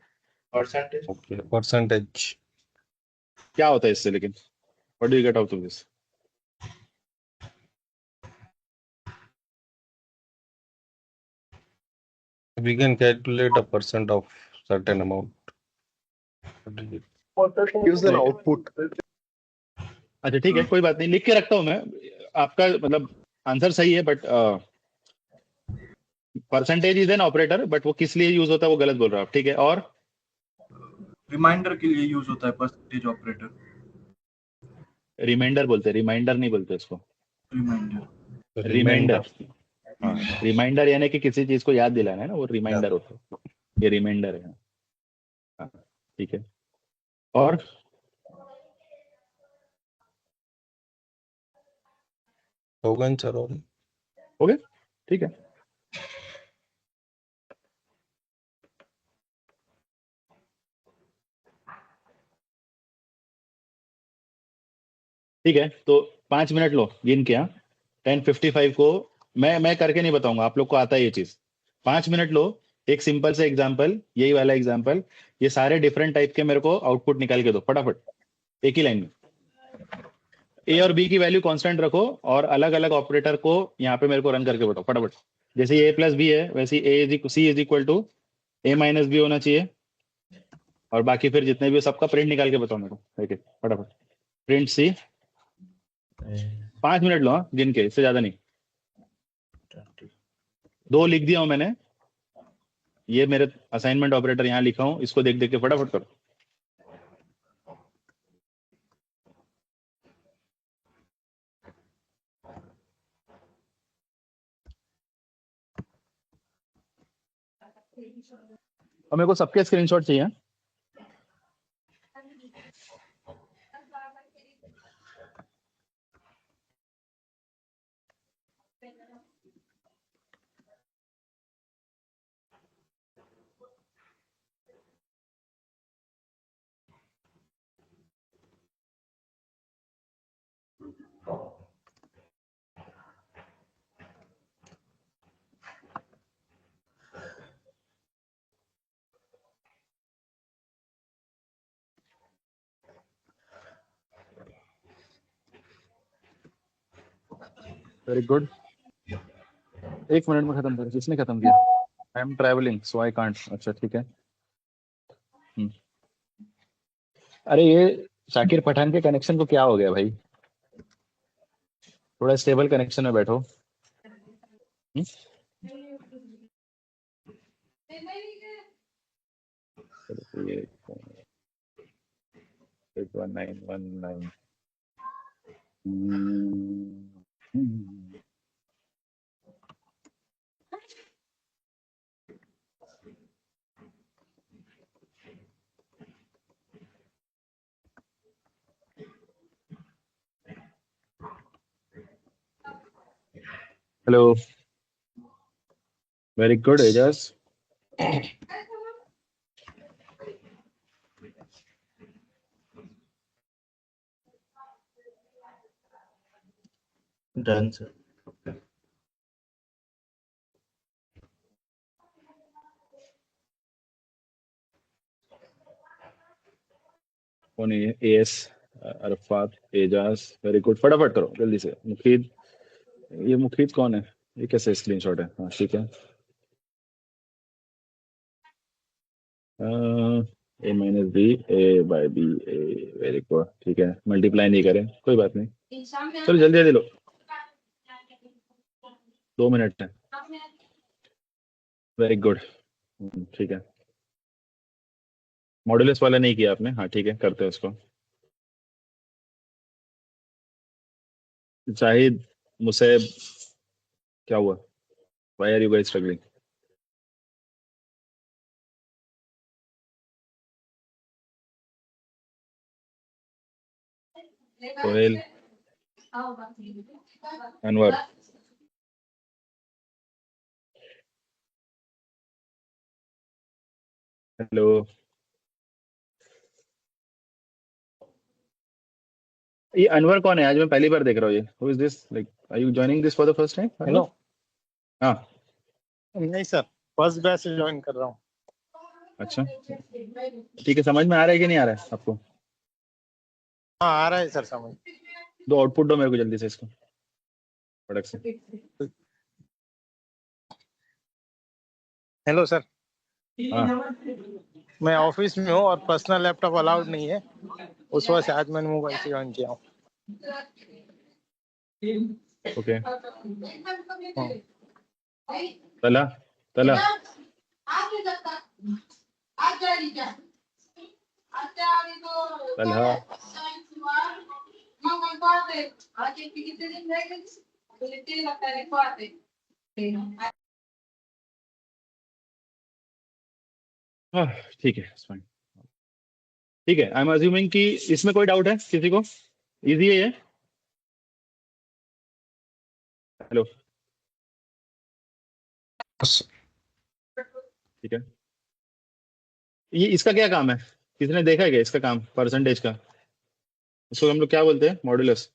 Percentage, okay, percentage. क्या होता है इससे, लेकिन what do you get out of this? We can calculate a percent of certain amount. gives an output. अच्छा ठीक है, कोई बात नहीं, लिख के रखता हूँ मैं। आपका मतलब आंसर सही है, but percentage is an operator, but वो किस लिए यूज होता है वो गलत बोल रहे हो आप। ठीक है, और रिमाइंडर के लिए यूज होता है परसेंटेज ऑपरेटर। रिमाइंडर बोलते हैं, रिमाइंडर नहीं बोलते उसको, रिमाइंडर। रिमाइंडर। हाँ, रिमाइंडर यानी कि किसी चीज को याद दिलाना है ना, वो रिमाइंडर होता है, ये रिमाइंडर है। हाँ, ठीक है, और होगा सर, और हो गया, ठीक है। ठीक है, तो 5 मिनट लो गिन के, 10:55 को मैं करके नहीं बताऊंगा, आप लोग को आता है ये चीज। 5 मिनट लो, एक सिंपल से एग्जाम्पल, यही वाला एग्जाम्पल, ये सारे डिफरेंट टाइप के मेरे को आउटपुट निकाल के दो फटाफट, एक ही लाइन में। ए और बी की वैल्यू कांस्टेंट रखो और अलग अलग ऑपरेटर को यहाँ पे मेरे को रन करके बताओ फटाफट। जैसे ए प्लस बी है वैसे C is equal to A minus B होना चाहिए, और बाकी फिर जितने भी सबका प्रिंट निकाल के बताओ मेरे को। ठीक है फटाफट प्रिंट सी। 5 मिनट लो, हाँ, गिन के, इससे ज्यादा नहीं। 2 लिख दिया हूं मैंने, ये मेरे असाइनमेंट ऑपरेटर यहाँ लिखा हूं, इसको देख देख के फटाफट करो। और मेरे को सबके स्क्रीनशॉट चाहिए। Very good. 1 मिनट में खत्म कर। किसने खत्म किया? I am travelling so I can't. अच्छा ठीक है। अरे ये शाकिर पठान के कनेक्शन को क्या हो गया भाई? थोड़ा स्टेबल कनेक्शन में बैठो। हम्म? ये 1919। Hello, very good Ejaz. Done, sir. कौन है? S Arfat Ejaz, very good. फटाफट करो जल्दी से। मुफीद, ये मुफीद कौन है? ये कैसे स्क्रीनशॉट है? हाँ ठीक है। ए माइनस बी ए बाय बी ए, वेरी गुड। ठीक है, मल्टीप्लाई नहीं करें, कोई बात नहीं। चलो जल्दी जल्दी लो, 2 मिनट है। Very good. ठीक है, मॉड्यूलस वाला नहीं किया आपने? हाँ ठीक है, करते हैं उसको। शाहिद, मुसैब, क्या हुआ? Why are you guys struggling? Sohail, Anwar, hello. ये अनवर कौन है? आज मैं पहली बार देख रहा हूँ। ये who is this? Like are you joining this for the first time? Hello. हाँ नहीं सर, फर्स्ट बैच से ज्वाइन कर रहा हूँ। अच्छा ठीक है, समझ में आ रहा है कि नहीं आ रहा है आपको? हाँ आ रहा है सर समझ। दो आउटपुट दो मेरे को जल्दी से इसको, फटक से। हेलो सर, हाँ मैं ऑफिस में हूँ और पर्सनल लैपटॉप अलाउड नहीं है, उस वजह से आज मैंने मोबाइल से ज्वाइन किया हूँ। ओके। हाँ। तला तला तलहा, हाँ ठीक है, fine। ठीक है, आई एम अज्यूमिंग कि इसमें कोई डाउट है किसी को? इजी है ये? हेलो, ठीक है। ये इसका क्या काम है? किसने देखा है क्या इसका काम? परसेंटेज का, इसको हम लोग क्या बोलते हैं? मॉड्यूलस।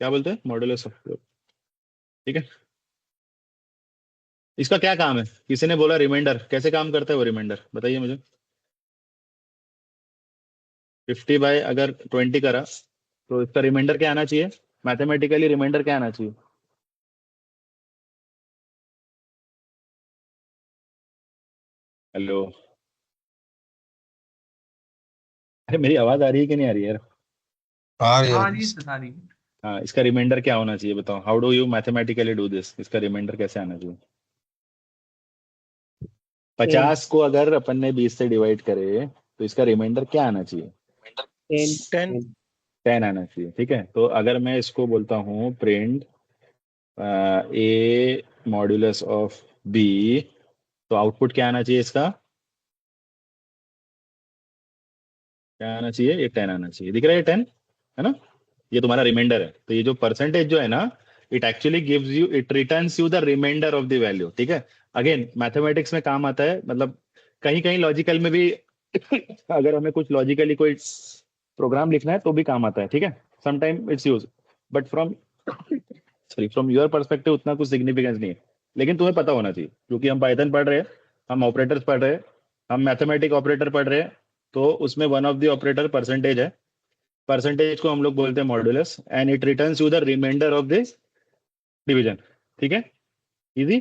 क्या बोलते हैं? Modulus of. ठीक है, इसका क्या काम है? किसी ने बोला रिमाइंडर। कैसे काम करता है वो रिमाइंडर, बताइए मुझे। 50 बाय अगर 20 करा तो इसका रिमाइंडर क्या आना चाहिए? मैथमेटिकली रिमाइंडर क्या आना चाहिए? हेलो, अरे मेरी आवाज आ रही है कि नहीं आ रही है यार? आ रही हाँ है। जी सारी। हाँ, इसका रिमाइंडर क्या होना चाहिए बताओ? How do you mathematically do this? इसका रिमाइंडर कैसे आना चाहिए? 50 को अगर अपन ने 20 से डिवाइड करे तो इसका रिमाइंडर क्या आना चाहिए? 10 10 आना चाहिए। ठीक है, तो अगर मैं इसको बोलता हूँ print A modulus of B, तो आउटपुट क्या आना चाहिए इसका? क्या आना चाहिए? ये 10 आना चाहिए। दिख रहा है ये 10, है ना? ये तुम्हारा रिमाइंडर है। तो ये जो परसेंटेज जो है ना, it actually gives you, it returns you the reminder of the value. ठीक है, अगेन मैथमेटिक्स में काम आता है, मतलब कहीं कहीं लॉजिकल में भी अगर हमें कुछ लॉजिकली कोई प्रोग्राम लिखना है तो भी काम आता है। ठीक है, sometime it's use, but from your perspective उतना कुछ सिग्निफिकेंस नहीं है। लेकिन तुम्हें पता होना चाहिए, क्योंकि हम पाइथन पढ़ रहे हैं, हम ऑपरेटर्स पढ़ रहे हैं, हम मैथमेटिक ऑपरेटर पढ़ रहे हैं, तो उसमें one of the operator percentage है। परसेंटेज को हम लोग बोलते हैं modulus, and it returns you the reminder of this division. ठीक है, इजी।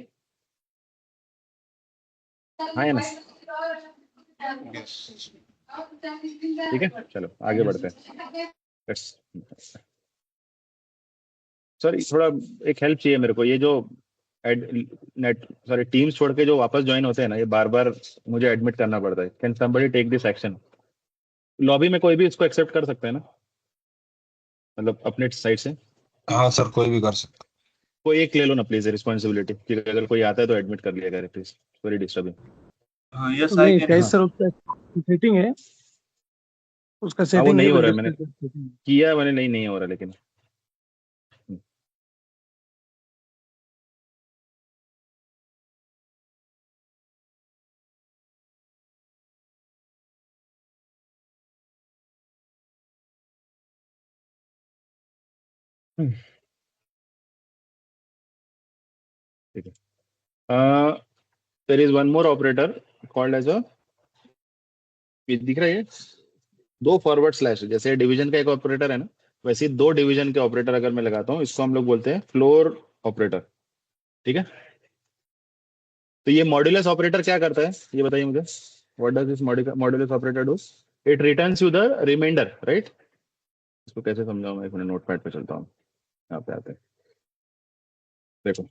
हाँ या ना? ठीक है, चलो आगे यस। बढ़ते हैं। सर थोड़ा एक हेल्प चाहिए मेरे को। ये जो नेट सॉरी टीम्स छोड़ के जो वापस ज्वाइन होते हैं ना, ये बार बार मुझे एडमिट करना पड़ता है। Can somebody take this action? Lobby में कोई भी इसको एक्सेप्ट कर सकता है ना, मतलब अपने साइड से? हाँ सर, कोई भी कर सकता। कोई एक ले लो ना प्लीज रिस्पॉन्सिबिलिटी, कि अगर कोई आता है तो एडमिट कर लिया करे प्लीज। Very disturbing. हाँ यस आई नहीं कैन। कैसे हाँ सर उसका सेटिंग है, उसका हाँ, वो सेटिंग है नहीं हो रहा है, मैंने रजिस्टर सेटिंग। किया है, मैंने, नहीं नहीं हो रहा लेकिन। ठीक है, there is one more operator called as a, दिख रहा है ये? दो फॉरवर्ड स्लैश, जैसे डिवीजन का एक ऑपरेटर है ना, वैसे ही दो डिवीजन के ऑपरेटर अगर मैं लगाता हूँ, इसको हम लोग बोलते हैं फ्लोर ऑपरेटर। ठीक है, तो ये मॉड्यूलस ऑपरेटर क्या करता है ये बताइए मुझे। What does this modulus operator do? It returns you the reminder, right? इसको कैसे समझाऊं मैं? एक मिनट नोटपैड पे चलता हूँ, यहाँ पे आते हैं। देखो,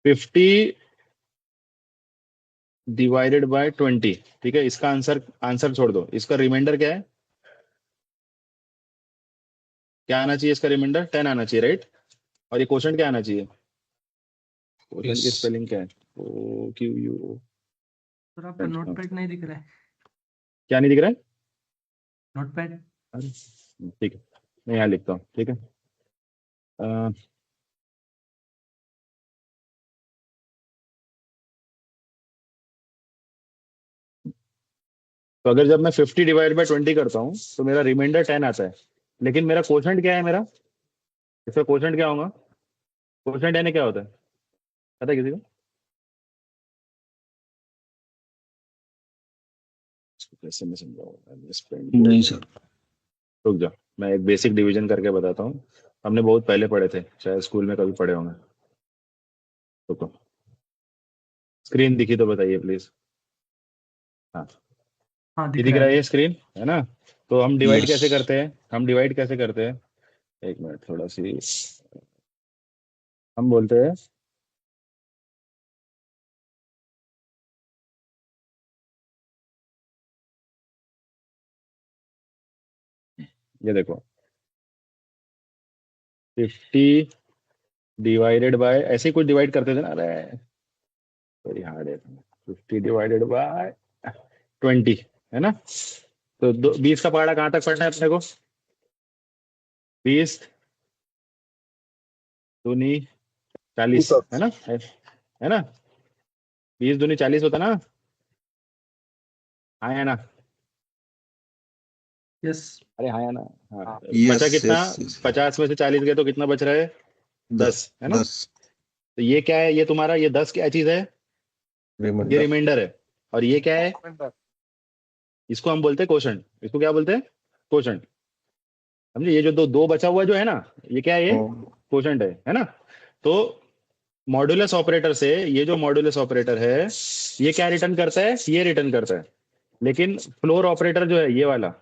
50 डिवाइडेड बाय 20। ठीक है, इसका आंसर आंसर छोड़ दो, इसका रिमाइंडर क्या है? क्या आना चाहिए इसका रिमाइंडर? 10 आना चाहिए, राइट? और ये क्वेश्चन क्या आना चाहिए? क्वेश्चन की यस। स्पेलिंग क्या है? O Q U. सर आपका नोटपैड नहीं दिख रहा है? क्या नहीं दिख रहा है? नोटपैड। अरे, ठीक है, मैं यहाँ लिखता हूँ। ठीक है, अ, तो अगर जब मैं 50 डिवाइड बाय 20 करता हूँ तो मेरा रिमाइंडर 10 आता है, लेकिन मेरा क्वोशंट क्या है मेरा? इसका क्वोशंट क्या होगा? क्वोशंट यानी क्या होता है, पता है किसी को? इसको कैसे मैं समझाऊंगा? नहीं सर। रुक जा, मैं एक बेसिक डिवीजन करके बताता हूँ। हमने बहुत पहले पढ़े थे, शायद स्कूल में कभी पढ़े होंगे। रुको, स्क्रीन दिखी तो बताइए प्लीज। हाँ, हाँ ये दिख दिख रहा रहा है है। ये स्क्रीन, है ना? तो हम डिवाइड यस। कैसे करते हैं? हम डिवाइड कैसे करते हैं? एक मिनट, थोड़ा सी हम बोलते हैं, ये देखो, 50 डिवाइडेड बाय, ऐसे ही कुछ डिवाइड करते थे ना, अरे वेरी हार्ड है। 50 डिवाइडेड बाय 20, है ना? तो 20 का पहाड़ा कहाँ तक पढ़ना है अपने को? 20 दूनी 40, है ना? है ना? 20 दूनी 40 होता ना? हाँ है ना? यस। अरे हाँ है ना? हाँ, यस बचा कितना? Yes yes. 50 में से 40 गए तो कितना बच रहा है? 10। 10, है ना? 10 तो ये क्या है? ये तुम्हारा ये 10 क्या चीज है? ये रिमाइंडर। रिमाइंडर है। और ये क्या है? इसको हम बोलते हैं क्वोशंट। इसको क्या बोलते हैं? क्वोशंट। समझे, ये जो दो बचा हुआ जो है ना, ये क्या है, ये क्वोशंट है ना। तो मॉड्यूलस ऑपरेटर से ये जो मॉड्यूलस ऑपरेटर है ये क्या रिटर्न करता है, ये रिटर्न करता है। लेकिन फ्लोर ऑपरेटर जो है ये वाला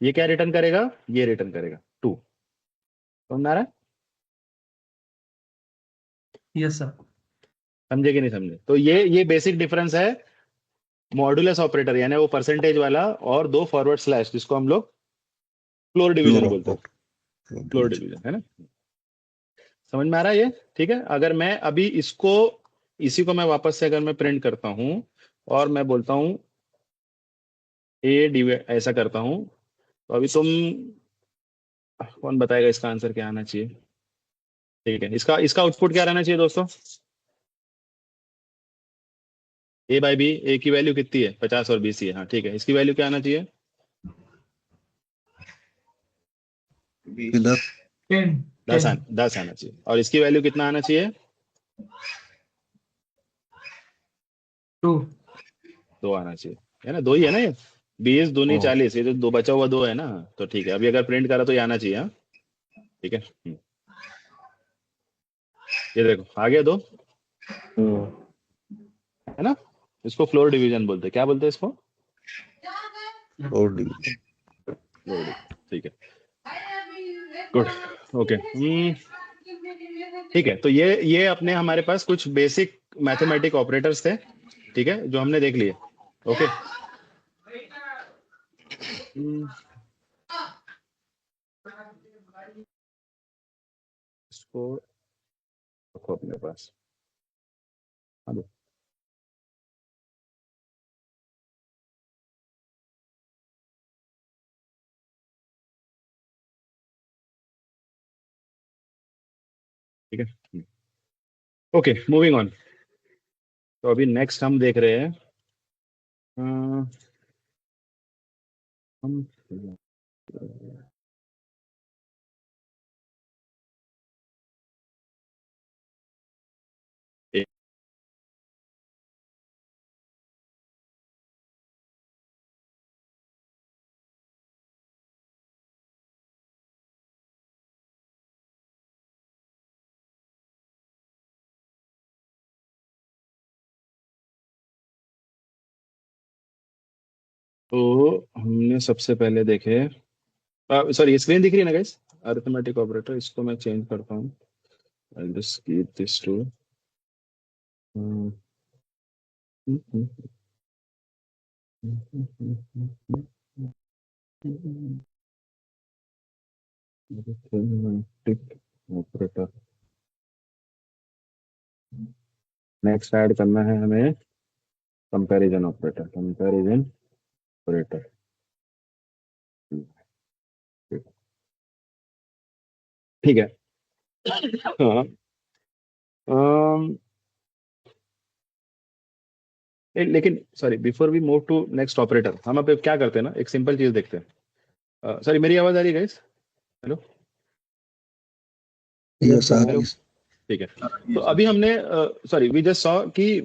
ये क्या रिटर्न करेगा, ये रिटर्न करेगा 2। समझ में आ रहा है? Yes sir. समझे कि नहीं समझे? तो ये बेसिक डिफरेंस है मॉड्यूलस ऑपरेटर यानी वो परसेंटेज वाला और दो फॉरवर्ड स्लैश जिसको हम लोग फ्लोर डिवीजन बोलते हैं, फ्लोर डिवीजन है ना। समझ में आ रहा है ये? ठीक है। अगर मैं अभी इसी को मैं वापस से अगर मैं प्रिंट करता हूं और मैं बोलता हूं ए डिवाइड ऐसा करता हूं, तो अभी कौन बताएगा इसका आंसर क्या आना चाहिए? ठीक है, इसका आउटपुट क्या रहना चाहिए दोस्तों? ए बाई बी, ए की वैल्यू कितनी है, 50 और 20 ही है। हाँ ठीक है, इसकी वैल्यू क्या आना चाहिए? 20 10 10 10 10 आना चाहिए। और इसकी वैल्यू कितना आना चाहिए? 2 2 आना चाहिए, है ना। 2 ही है ना ये, 20 दूनी 40, ये जो दो बचा हुआ 2 है ना। तो ठीक है, अभी अगर प्रिंट करा तो ये आना चाहिए। हाँ ठीक है। ये देखो आ गया 2, है ना। इसको फ्लोर डिवीजन बोलते हैं। क्या बोलते हैं इसको? Floor division. ठीक है, गुड, ओके। ठीक है, तो ये अपने हमारे पास कुछ बेसिक मैथमेटिक ऑपरेटर्स थे, ठीक है, जो हमने देख लिए। ओके। इसको रखो अपने पास। हाँ, ठीक है। Okay, moving on. तो अभी नेक्स्ट हम देख रहे हैं हम तो हमने सबसे पहले देखे, सॉरी स्क्रीन दिख रही है ना गाइस? अरिथमेटिक ऑपरेटर, इसको मैं चेंज करता हूँ। I'll just keep this to arithmetic operator. Next add करना है हमें कंपैरिजन ऑपरेटर, कंपैरिजन ऑपरेटर। ठीक है। हाँ, लेकिन sorry, before we move to next operator, हम अब क्या करते हैं ना, एक सिंपल चीज देखते हैं। सॉरी, मेरी आवाज आ रही है गाइस? हेलो हेलो, ठीक है। तो अभी हमने सॉरी वी जस्ट सॉ कि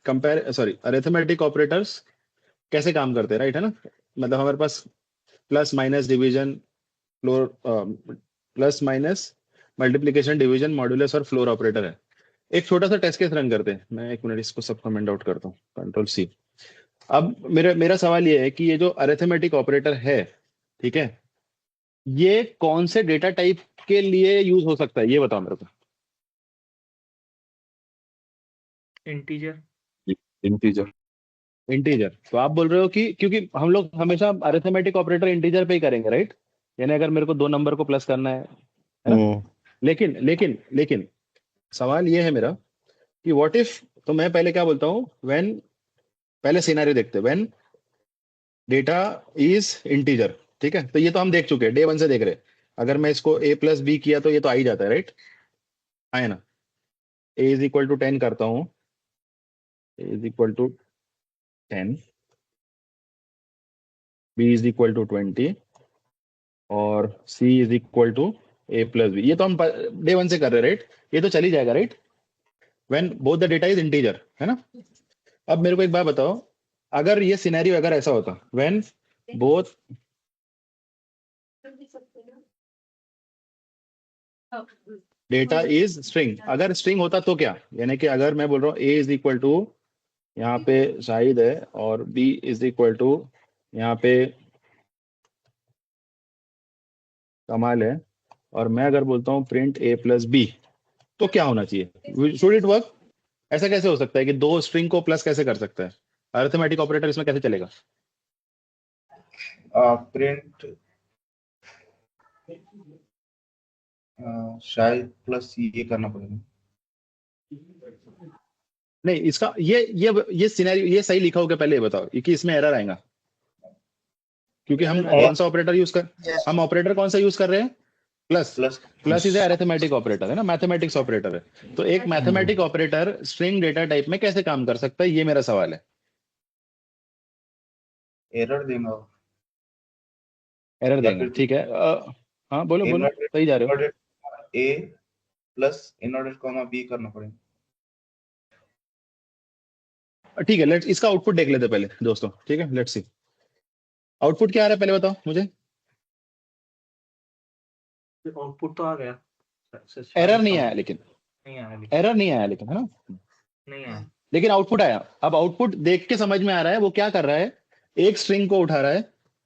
कंपेयर सॉरी अरिथमेटिक ऑपरेटर्स कैसे काम करते हैं, राइट, है ना। मतलब हमारे पास plus minus division, floor, plus minus multiplication division modulus और फ्लोर ऑपरेटर है। एक छोटा सा टेस्ट केस रन करते हैं। मैं एक मिनट इसको सब कमेंट आउट करता हूँ, कंट्रोल सी। अब मेरा सवाल ये है कि ये जो अरिथमेटिक ऑपरेटर है, ठीक है, ये कौन से डेटा टाइप के लिए यूज हो सकता है, ये बताओ मेरे को। इंटीजर। इंटीजर। इंटीजर। तो आप बोल रहे हो कि क्योंकि हम लोग हमेशा अरिथमेटिक ऑपरेटर इंटीजर पे ही करेंगे, राइट, यानी अगर मेरे को 2 नंबर को प्लस करना है ना। लेकिन लेकिन लेकिन सवाल ये है मेरा कि व्हाट इफ, तो मैं पहले क्या बोलता हूँ, व्हेन, पहले सिनेरियो देखते हैं, व्हेन डेटा इज इंटीजर। ठीक है, तो ये तो हम देख चुके हैं, डे 1 से देख रहे हैं। अगर मैं इसको a प्लस बी किया तो ये तो आ ही जाता है, राइट, आए ना। a इज इक्वल टू 10 करता हूँ, a is equal to 10, b is equal to 20 और c is equal to a plus b. ये तो हम डे 1 से कर रहे हैं, राइट, ये तो चल ही जाएगा, right, when both the data is integer, है ना। अब मेरे को एक बात बताओ, अगर ये सिनेरियो अगर ऐसा होता, when both data is string, अगर स्ट्रिंग होता तो क्या, यानी कि अगर मैं बोल रहा हूँ ए इज इक्वल टू यहाँ पे शाहिद है और बी इज इक्वल टू यहाँ पे कमाल है, और मैं अगर बोलता हूँ प्रिंट ए प्लस बी, तो क्या होना चाहिए? Should it work? ऐसा कैसे हो सकता है कि दो स्ट्रिंग को प्लस कैसे कर सकता है? अरिथमेटिक ऑपरेटर इसमें कैसे चलेगा? प्रिंट शायद प्लस ये करना पड़ेगा। नहीं, इसका ये सिनेरियो ये सही लिखा होगा, पहले ये बताओ कि इसमें एरर आएगा, क्योंकि हम कौन सा ऑपरेटर यूज कर, Yes. हम ऑपरेटर कौन सा यूज कर रहे हैं? Plus. Plus plus is arithmetic operator है ना, मैथमेटिक्स ऑपरेटर है। तो एक mathematic operator string data type में कैसे काम कर सकता है, ये मेरा सवाल है। एरर देगा। एरर देंगे, ठीक है। हाँ बोलो बोलो, सही जा रहे हो। ए प्लस इनऑर्डर कॉमा बी करना पड़ेगा। ठीक है, लेट्स इसका आउटपुट देख लेते पहले दोस्तों, ठीक है, लेट्स सी आउटपुट क्या आ रहा है, पहले बताओ मुझे। आउटपुट तो आ गया, एरर नहीं आया लेकिन, नहीं आया एरर नहीं आया लेकिन, है ना, नहीं आया। लेकिन आउटपुट आया। अब आउटपुट देख के समझ में आ रहा है वो क्या कर रहा है, एक स्ट्रिंग को उठा रहा है,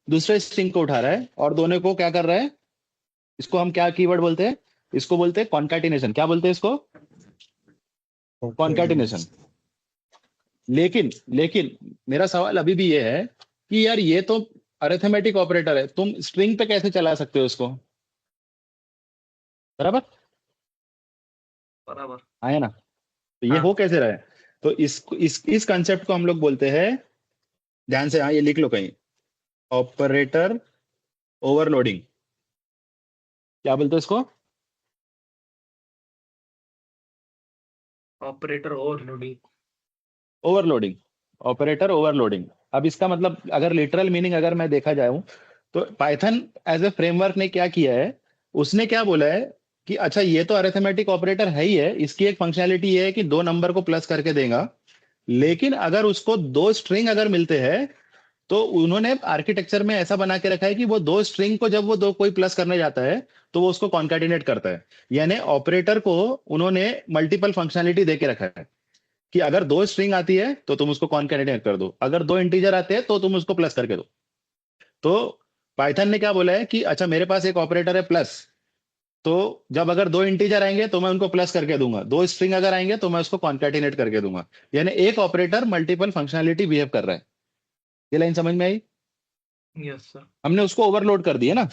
दूसरे स्ट्रिंग को उठा रहा है, और दोनों को क्या कर रहा है, इसको हम क्या कीवर्ड बोलते हैं, इसको बोलते हैं कॉन्कैटिनेशन। क्या बोलते हैं इसको? कॉन्कैटिनेशन। लेकिन लेकिन मेरा सवाल अभी भी ये है कि यार ये तो अरिथमेटिक ऑपरेटर है, तुम स्ट्रिंग पे कैसे चला सकते हो इसको? बराबर बराबर आया ना? तो ये हाँ। हो कैसे रहा है? तो इस कंसेप्ट को हम लोग बोलते हैं, ध्यान से, हाँ ये लिख लो कहीं, ऑपरेटर ओवरलोडिंग। क्या बोलते हैं इसको? Operator overloading. Overloading, operator overloading. अब इसका मतलब अगर लिटरल मीनिंग अगर मैं देखा जाऊं, तो पाइथन एज ए फ्रेमवर्क ने क्या किया है, उसने क्या बोला है कि अच्छा ये तो अरिथमेटिक ऑपरेटर है ही है, इसकी एक फंक्शनैलिटी ये है कि दो नंबर को प्लस करके देगा, लेकिन अगर उसको दो स्ट्रिंग अगर मिलते हैं, तो उन्होंने आर्किटेक्चर में ऐसा बना के रखा है कि वो दो स्ट्रिंग को जब वो दो कोई प्लस करने जाता है तो वो उसको कॉन्कैटिनेट करता है। यानी ऑपरेटर को उन्होंने मल्टीपल फंक्शनैलिटी दे के रखा है कि अगर दो स्ट्रिंग आती है तो तुम उसको कॉन्कैटिनेट कर दो, अगर दो इंटीजर आते हैं तो तुम उसको प्लस करके दो। तो पाइथन ने क्या बोला है कि अच्छा मेरे पास एक ऑपरेटर है प्लस, तो जब अगर दो इंटीजर आएंगे तो मैं उनको प्लस करके दूंगा, दो स्ट्रिंग अगर आएंगे तो मैं उसको कॉन्कैटिनेट करके दूंगा। यानी एक ऑपरेटर मल्टीपल फंक्शनैलिटी बिहेव कर रहा है। ये लाइन समझ में आई? Yes sir. हमने उसको ओवरलोड कर दिया ना,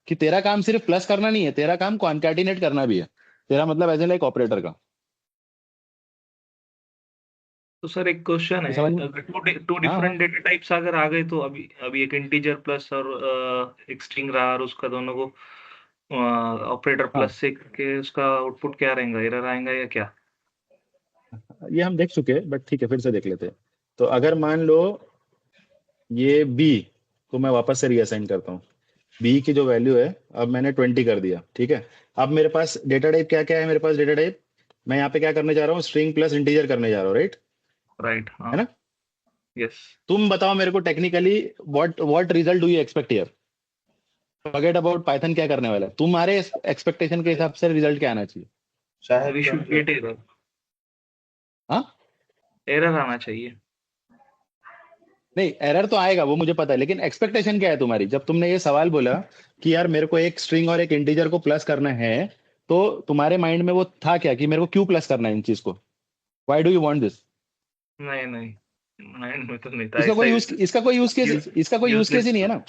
कि तेरा काम सिर्फ प्लस करना नहीं है, तेरा काम कॉन्कैटिनेट करना भी है। तेरा मतलब एज लाइक ऑपरेटर का। तो सर एक क्वेश्चन ये है, समझ में? अगर टू हाँ डिफरेंट डेटा टाइप्स अगर आ गए तो अभी अभी एक इंटीजर प्लस और एक स्ट्रिंग रहा और उसका दोनों को ऑपरेटर हाँ, प्लस से के उसका आउटपुट क्या रहेगा, एरर आएगा या क्या? ये हम देख चुके हैं, बट ठीक है फिर से देख लेते हैं। तो अगर मान लो ये बी को मैं वापस से रीअसाइन करता हूँ, बी की जो वैल्यू है अब मैंने 20 कर दिया, ठीक है। अब मेरे पास डेटा टाइप क्या क्या है, मेरे पास डेटा टाइप मैं यहाँ पे क्या करने जा रहा हूँ, स्ट्रिंग प्लस इंटीजर करने जा रहा हूँ, राइट? राइट है हाँ। ना? यस। तुम बताओ मेरे को technically what result do you expect here? Forget about Python क्या करने वाला है, तुम्हारे एक्सपेक्टेशन के हिसाब से रिजल्ट क्या आना चाहिए? शायद वी शुड गेट एरर। हाँ, एरर आना चाहिए। नहीं एरर तो आएगा वो मुझे पता है, लेकिन एक्सपेक्टेशन क्या है तुम्हारी? जब तुमने ये सवाल बोला कि यार मेरे को एक स्ट्रिंग और एक इंटीजर को प्लस करना है, तो तुम्हारे माइंड में वो था क्या कि मेरे को क्यों प्लस करना है इन चीज को? Why do you want this? नहीं नहीं, माइंड में तो नहीं था इसका ऐसा कोई ही। यूज इसका कोई यूज केस इसका कोई यूज केस ही नहीं है ना।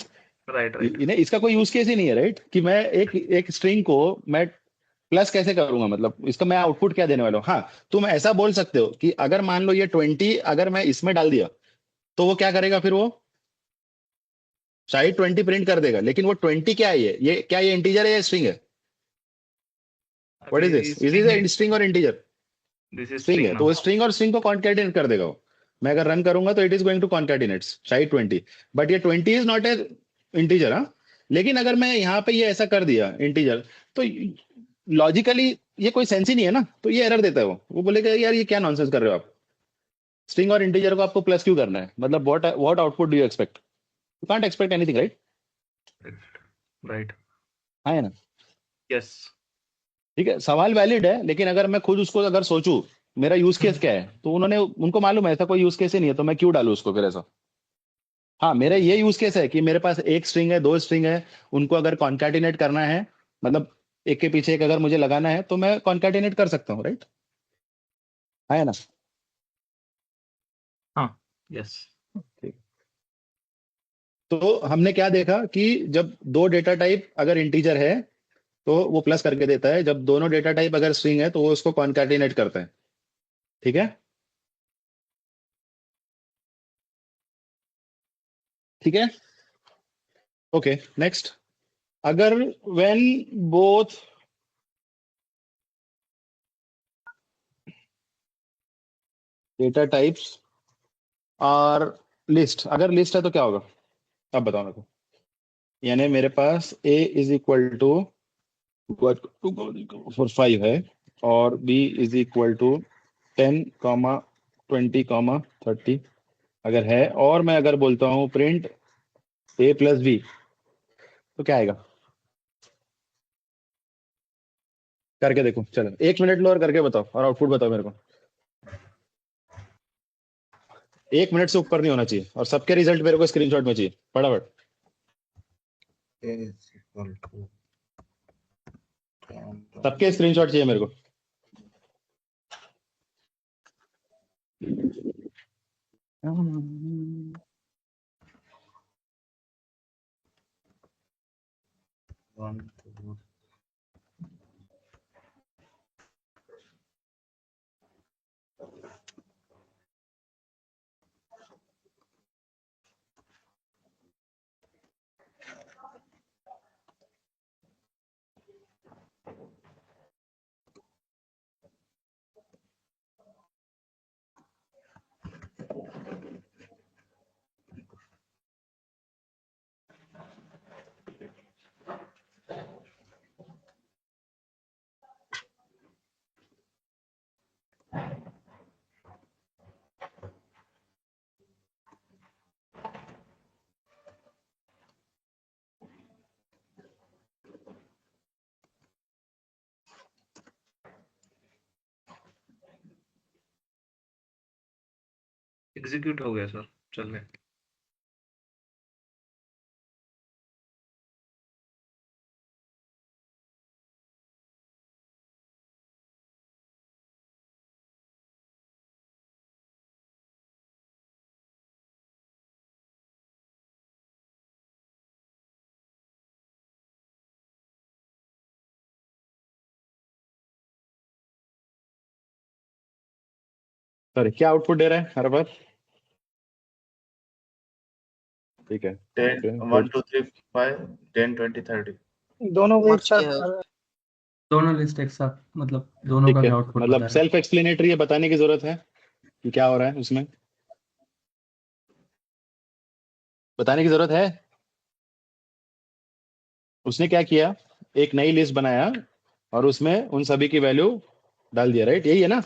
Right right. इन्हें इसका कोई यूज केस ही नहीं है, राइट? कि मैं एक स्ट्रिंग को मैं प्लस कैसे करूंगा, मतलब इसका मैं आउटपुट क्या देने वाला हूँ? हाँ, तुम ऐसा बोल सकते हो कि अगर मान लो ये 20 अगर मैं इसमें डाल दिया तो वो क्या करेगा, फिर वो शायद 20 प्रिंट कर देगा, लेकिन वो 20 क्या है, ये क्या, ये इंटीजर है या स्ट्रिंग है? What is this? Is is string और इंटीजर? दिस इज स्ट्रिंग है, स्ट्रिंग तो वो नाउ। स्ट्रिंग और स्ट्रिंग को कॉन्कैटिनेट कर देगा वो। मैं अगर रन करूंगा तो it is going to concatenate शायद 20, बट ये 20 इज नॉट ए इंटीजर। हाँ, लेकिन अगर मैं यहाँ पे ये ऐसा कर दिया इंटीजर, तो लॉजिकली ये कोई सेंस ही नहीं है ना, तो ये एरर देता है। वो बोलेगा यार ये क्या नॉनसेंस कर रहे हो आप, स्ट्रिंग और इंटीजर को आपको प्लस क्यों करना है, मतलब what output do you expect? You can't expect anything, right? Right. हाँ है ना? यस। ठीक है, सवाल वैलिड है, लेकिन अगर मैं खुद उसको अगर सोचूं मेरा यूज केस क्या है, तो उनको मालूम है ऐसा कोई यूज केस ही नहीं है, तो मैं क्यों डालूं उसको फिर ऐसा? हाँ, मेरा ये यूज केस है कि मेरे पास एक स्ट्रिंग है, दो स्ट्रिंग है, उनको अगर कॉन्कैटिनेट करना है, मतलब एक के पीछे एक अगर मुझे लगाना है, तो मैं कॉन्कैटिनेट कर सकता हूँ, राइट? है ना? हाँ। यस। ठीक। तो हमने क्या देखा कि जब दो डेटा टाइप अगर इंटीजर है तो वो प्लस करके देता है, जब दोनों डेटा टाइप अगर स्ट्रिंग है तो वो उसको कॉन्कैटिनेट करता है। ठीक है, ठीक है, ओके, नेक्स्ट। अगर when both data types are list, अगर लिस्ट है तो क्या होगा? अब बताओ मेरे को। यानी मेरे पास a इज इक्वल टू 5 है और b इज इक्वल टू 10, 20, 30 अगर है, और मैं अगर बोलता हूँ प्रिंट a प्लस b, तो क्या आएगा? करके देखो, चलो 1 मिनट लो और करके बताओ, और आउटपुट बताओ मेरे को। 1 मिनट से ऊपर नहीं होना चाहिए, और सबके रिजल्ट मेरे को स्क्रीनशॉट में चाहिए, फटाफट। A is equal to 10, सबके स्क्रीनशॉट चाहिए मेरे को। one, two, एग्जीक्यूट हो गया सर, चल रहे। सॉरी, क्या आउटपुट दे रहा है हर बार? ठीक है, 10, ओके, 1, गुड। 2, 3, 5, 10, 20, 30. दोनों को एक मर्ज किया है। साथ दोनों लिस्ट एक साथ, मतलब दोनों का ठीक भी है, आउटपुट मतलब बता रहे हैं। सेल्फ एक्सप्लेनेटरी है, बताने की जरूरत है कि क्या हो रहा है उसमें? बताने की जरूरत है। उसने क्या किया, एक नई लिस्ट बनाया और उसमें उन सभी की वैल्यू डाल दिया, राइट? यही है ना?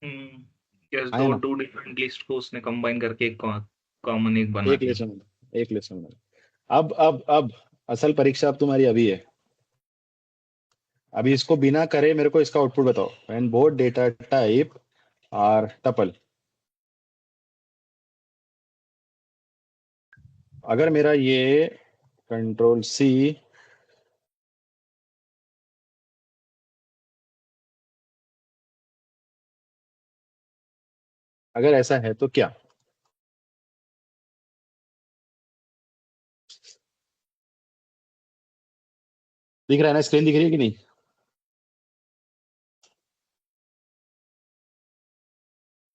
यस, है दो ना? टू डिफरेंट लिस्ट को उसने कंबाइन करके एक कॉमन एक बना एक दिया। लिस्ट में, एक लिस्ट में। अब असल परीक्षा अब तुम्हारी अभी है। अभी इसको बिना करे मेरे को इसका आउटपुट बताओ। When both data type are tuple, अगर मेरा ये कंट्रोल सी अगर ऐसा है तो क्या? दिख रहा है ना? स्क्रीन दिख रही है कि नहीं?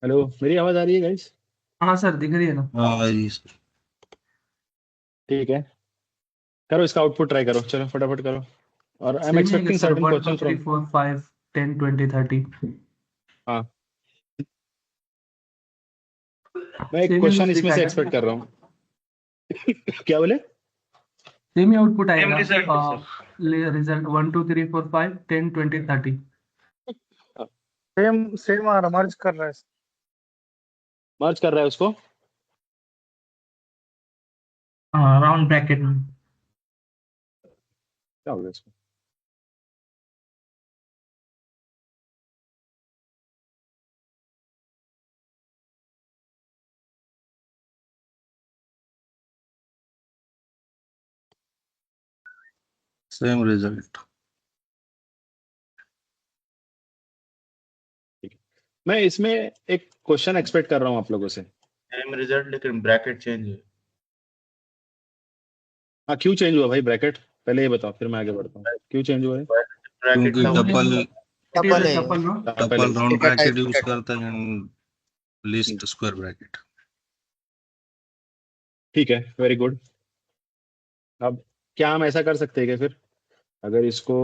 हेलो, मेरी आवाज आ रही है गाइस? हाँ सर, दिख रही है ना। ठीक है, करो इसका आउटपुट ट्राई करो, चलो फटाफट करो। और आई एम सेम ही है expecting sir, certain 1 2 question 3 from. 4 5 10 20 30। हाँ, मैं एक सेम ही क्वेश्चन कुछ इसमें से दिखाएगा एक्सपेक्ट क्या? कर रहा हूँ। क्या बोले? सेम ही आउटपुट सेम आएगा। रिजल्ट है सर। रिजल्ट 1 2 3 4 5 10 20 30। सेम सेम आ रहा, मर्ज कर रहा है। मर्ज कर रहा है उसको? हाँ, राउंड ब्रैकेट में। क्या हो गया इसको? Same result. मैं इसमें एक क्वेश्चन एक्सपेक्ट कर रहा हूँ आप लोगों से। सेम रिजल्ट लेकिन ब्रैकेट चेंज है। हाँ, क्यों चेंज हुआ भाई ब्रैकेट? पहले ये बताओ, फिर मैं आगे बढ़ता हूँ। क्यों चेंज हुआ है? ब्रैकेट क्योंकि का टपल टपल है tuple no tuple round data bracket type use करता है एंड लिस्ट स्क्वायर ब्रैकेट। ठीक है, वेरी गुड। अब क्या हम ऐसा कर सकते हैं क्या फिर, अगर इसको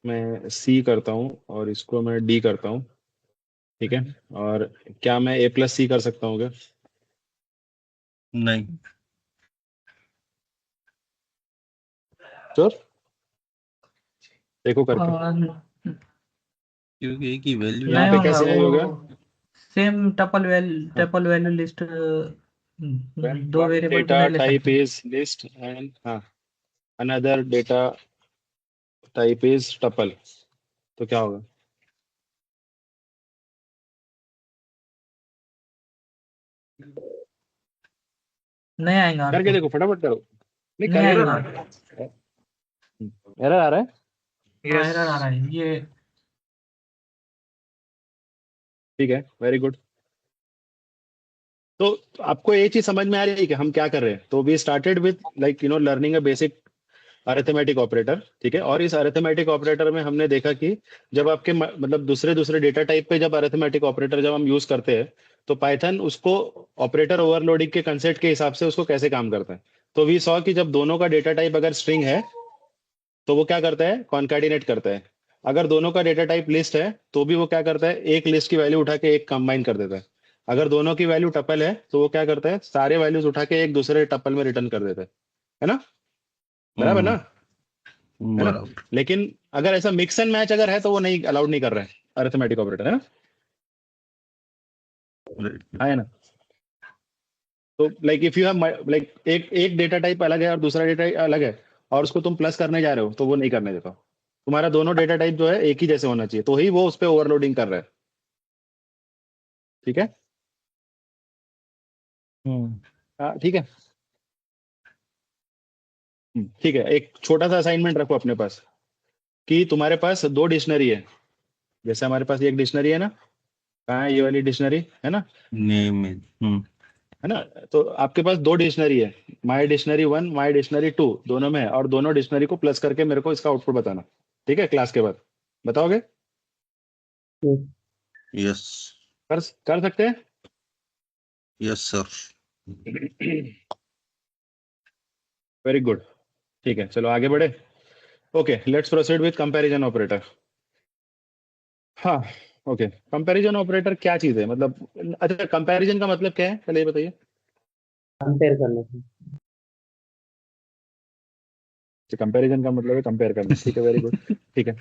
मैं सी करता हूँ और इसको मैं डी करता हूँ, ठीक है, और क्या मैं ए प्लस सी कर सकता हूँ क्या? नहीं, श्योर? देखो करके। क्योंकि एक ही वैल्यू यहाँ नहीं पे होगा कैसे नहीं होगा? वो सेम हाँ। टपल वैल्यू लिस्ट When दो one वेरिएबल पे data नहीं ले type सकते। is list and हाँ another data type is tuple, तो क्या होगा? नहीं आएगा करके आपको, देखो, फटाफट करो। नहीं नहीं करके आएगा। देखो। एरर आ रहा है? हाँ एरर आ रहा है ये। ठीक है, वेरी गुड। तो आपको ये चीज समझ में आ रही है कि हम क्या कर रहे हैं? तो we started with like learning a basic arithmetic operator, ठीक है, और इस अरिथमेटिक ऑपरेटर में हमने देखा कि जब आपके मतलब दूसरे दूसरे डेटा टाइप पे जब अरिथमेटिक ऑपरेटर जब हम यूज करते हैं, तो पाइथन उसको ऑपरेटर ओवरलोडिंग के कंसेप्ट के हिसाब से उसको कैसे काम करता है। तो वी सॉ कि जब दोनों का डेटा टाइप अगर स्ट्रिंग है तो वो क्या करता है? कॉन्कैटिनेट करता है। अगर दोनों का डेटा टाइप लिस्ट है तो भी वो क्या करता है? एक लिस्ट की वैल्यू उठा के एक कंबाइन कर देता है। अगर दोनों की वैल्यू टपल है तो वो क्या करता है? सारे वैल्यूज उठा के एक दूसरे टपल में रिटर्न कर देता है ना? बराबर ना? है ना? बराबर। लेकिन अगर ऐसा मिक्स एंड मैच अगर है तो वो नहीं अलाउड नहीं कर रहा है अरिथमेटिक ऑपरेटर, है ना? हाँ, है ना? तो like if you have like एक एक डेटा टाइप अलग है और दूसरा डेटा अलग है और उसको तुम प्लस करने जा रहे हो तो वो नहीं करने देता। तुम्हारा दोनों डेटा टाइप जो है एक ही जैसे होना चाहिए, तो ही वो उस पर ओवरलोडिंग कर रहा है। ठीक है? हाँ, ठीक है। ठीक है, एक छोटा सा असाइनमेंट रखो अपने पास कि तुम्हारे पास दो डिक्शनरी है। जैसे हमारे पास एक डिक्शनरी है ना, कहाँ है ये वाली डिक्शनरी, है ना? नेम है। है ना? तो आपके पास दो डिक्शनरी है, माई डिक्शनरी 1 माई डिक्शनरी 2 दोनों में है, और दोनों डिक्शनरी को प्लस करके मेरे को इसका आउटपुट बताना। ठीक है? क्लास के बाद बताओगे? यस, कर सकते हैं? Yes sir. Very good. ठीक है, चलो आगे बढ़े। Okay, let's proceed with comparison operator. हाँ, ओके, कंपैरिजन ऑपरेटर क्या चीज है? मतलब अच्छा, कंपैरिजन का मतलब क्या है पहले ये बताइए। कंपेयर करने से। कंपैरिजन का मतलब है कंपेयर करना, ठीक है, वेरी गुड। ठीक है।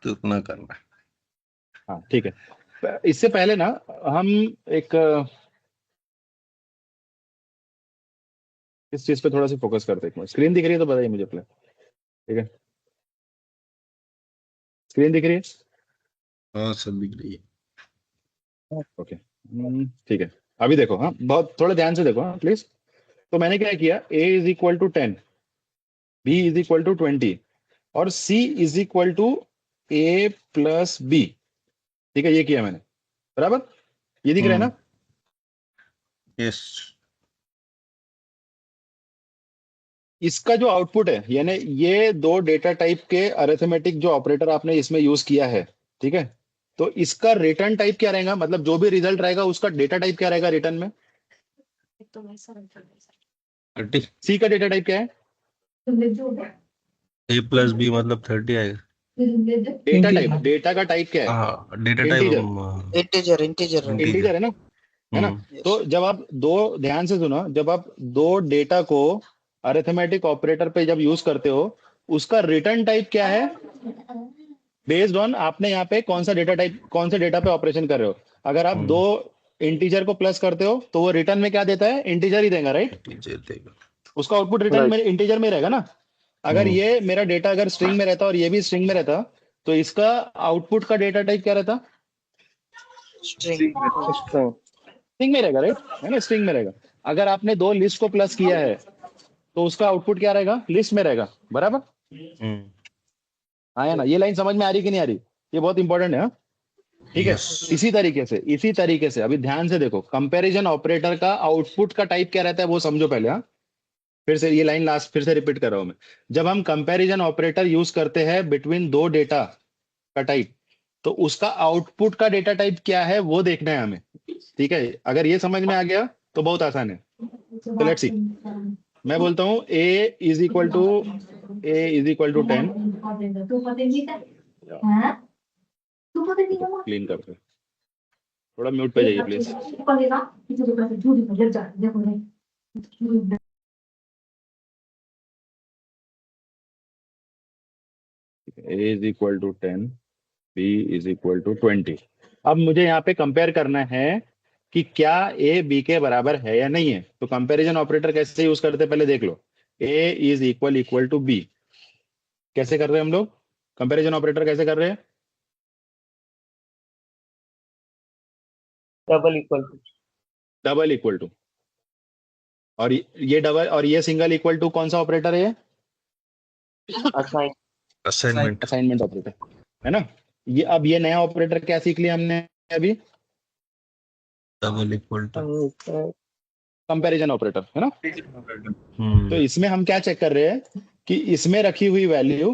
तो उतना करना। हाँ, ठीक है। इससे पहले ना हम एक इस चीज पे थोड़ा सा फोकस करते हैं। स्क्रीन दिख रही है तो बताइए मुझे पहले। ठीक है, स्क्रीन दिख रही है? हाँ सब दिख रही है। ओके, ठीक है। अभी देखो, हाँ, बहुत थोड़ा ध्यान से देखो, हाँ प्लीज। तो मैंने क्या किया, a is equal to 10, b is equal to 20 और c is equal to a plus b। ठीक है, ये किया मैंने, बराबर? ये दिख रहा है ना? यस। इसका जो आउटपुट है, यानी ये दो डेटा टाइप के अरिथमेटिक जो ऑपरेटर आपने इसमें यूज किया है, ठीक है, तो इसका रिटर्न टाइप क्या रहेगा? मतलब जो भी रिजल्ट रहेगा उसका डेटा टाइप क्या रहेगा रिटर्न में? 30। सी का डेटा टाइप क्या है? ए प्लस बी मतलब 30 आएगा। डेटा टाइप, डेटा का टाइप क्या है? हाँ data type integer, integer integer integer है ना? है ना? तो जब आप दो, ध्यान से सुनो, जब आप दो डेटा को अरिथमेटिक ऑपरेटर पे जब यूज करते हो, उसका रिटर्न टाइप क्या है? बेस्ड ऑन आपने यहाँ पे कौन सा डेटा टाइप, कौन से डेटा पे ऑपरेशन कर रहे हो। अगर आप दो इंटीजर को प्लस करते हो तो वो रिटर्न में क्या देता है? इंटीजर ही देगा, राइट? टीचर देगा। उसका आउटपुट रिटर्न में इंटीजर में रहेगा ना? अगर ये मेरा डेटा अगर स्ट्रिंग में रहता और ये भी स्ट्रिंग में रहता, तो इसका आउटपुट का डेटा टाइप क्या रहता? स्ट्रिंग स्ट्रिंग में रहेगा, राइट? है ना, स्ट्रिंग में रहेगा। अगर आपने दो लिस्ट को प्लस किया है तो उसका आउटपुट क्या रहेगा? लिस्ट में रहेगा, बराबर? हाँ, है ना? ये लाइन समझ में आ रही कि नहीं आ रही? ये बहुत इंपॉर्टेंट है, हाँ? ठीक है। इसी तरीके से अभी ध्यान से देखो, कंपैरिजन ऑपरेटर का आउटपुट का टाइप क्या रहता है वो समझो पहले, हाँ? फिर से ये लाइन लास्ट फिर से रिपीट कर रहा हूं मैं। जब हम कंपैरिजन ऑपरेटर यूज करते हैं बिटवीन दो डेटा का टाइप, तो उसका आउटपुट का डेटा टाइप क्या है वो देखना है हमें, ठीक है? अगर ये समझ में आ गया तो बहुत आसान है। तो लेट्स सी, मैं बोलता हूँ a is equal to 10। Clean करते हैं। थोड़ा म्यूट पे जाइए please. a is equal to 10, b is equal to 20। अब मुझे यहाँ पे कंपेयर करना है कि क्या a b के बराबर है या नहीं है। तो कंपैरिजन ऑपरेटर कैसे यूज करते हैं पहले देख लो। a is equal to b कैसे कर रहे हैं हम लोग? कंपैरिजन ऑपरेटर कैसे कर रहे हैं? Double equal to. और ये डबल और ये सिंगल इक्वल टू कौन सा ऑपरेटर है? असाइनमेंट असाइनमेंट ऑपरेटर, है ना? ये अब ये नया ऑपरेटर क्या सीख लिया हमने अभी? Double equal to comparison operator, है ना? तो इसमें हम क्या चेक कर रहे हैं कि इसमें रखी हुई वैल्यू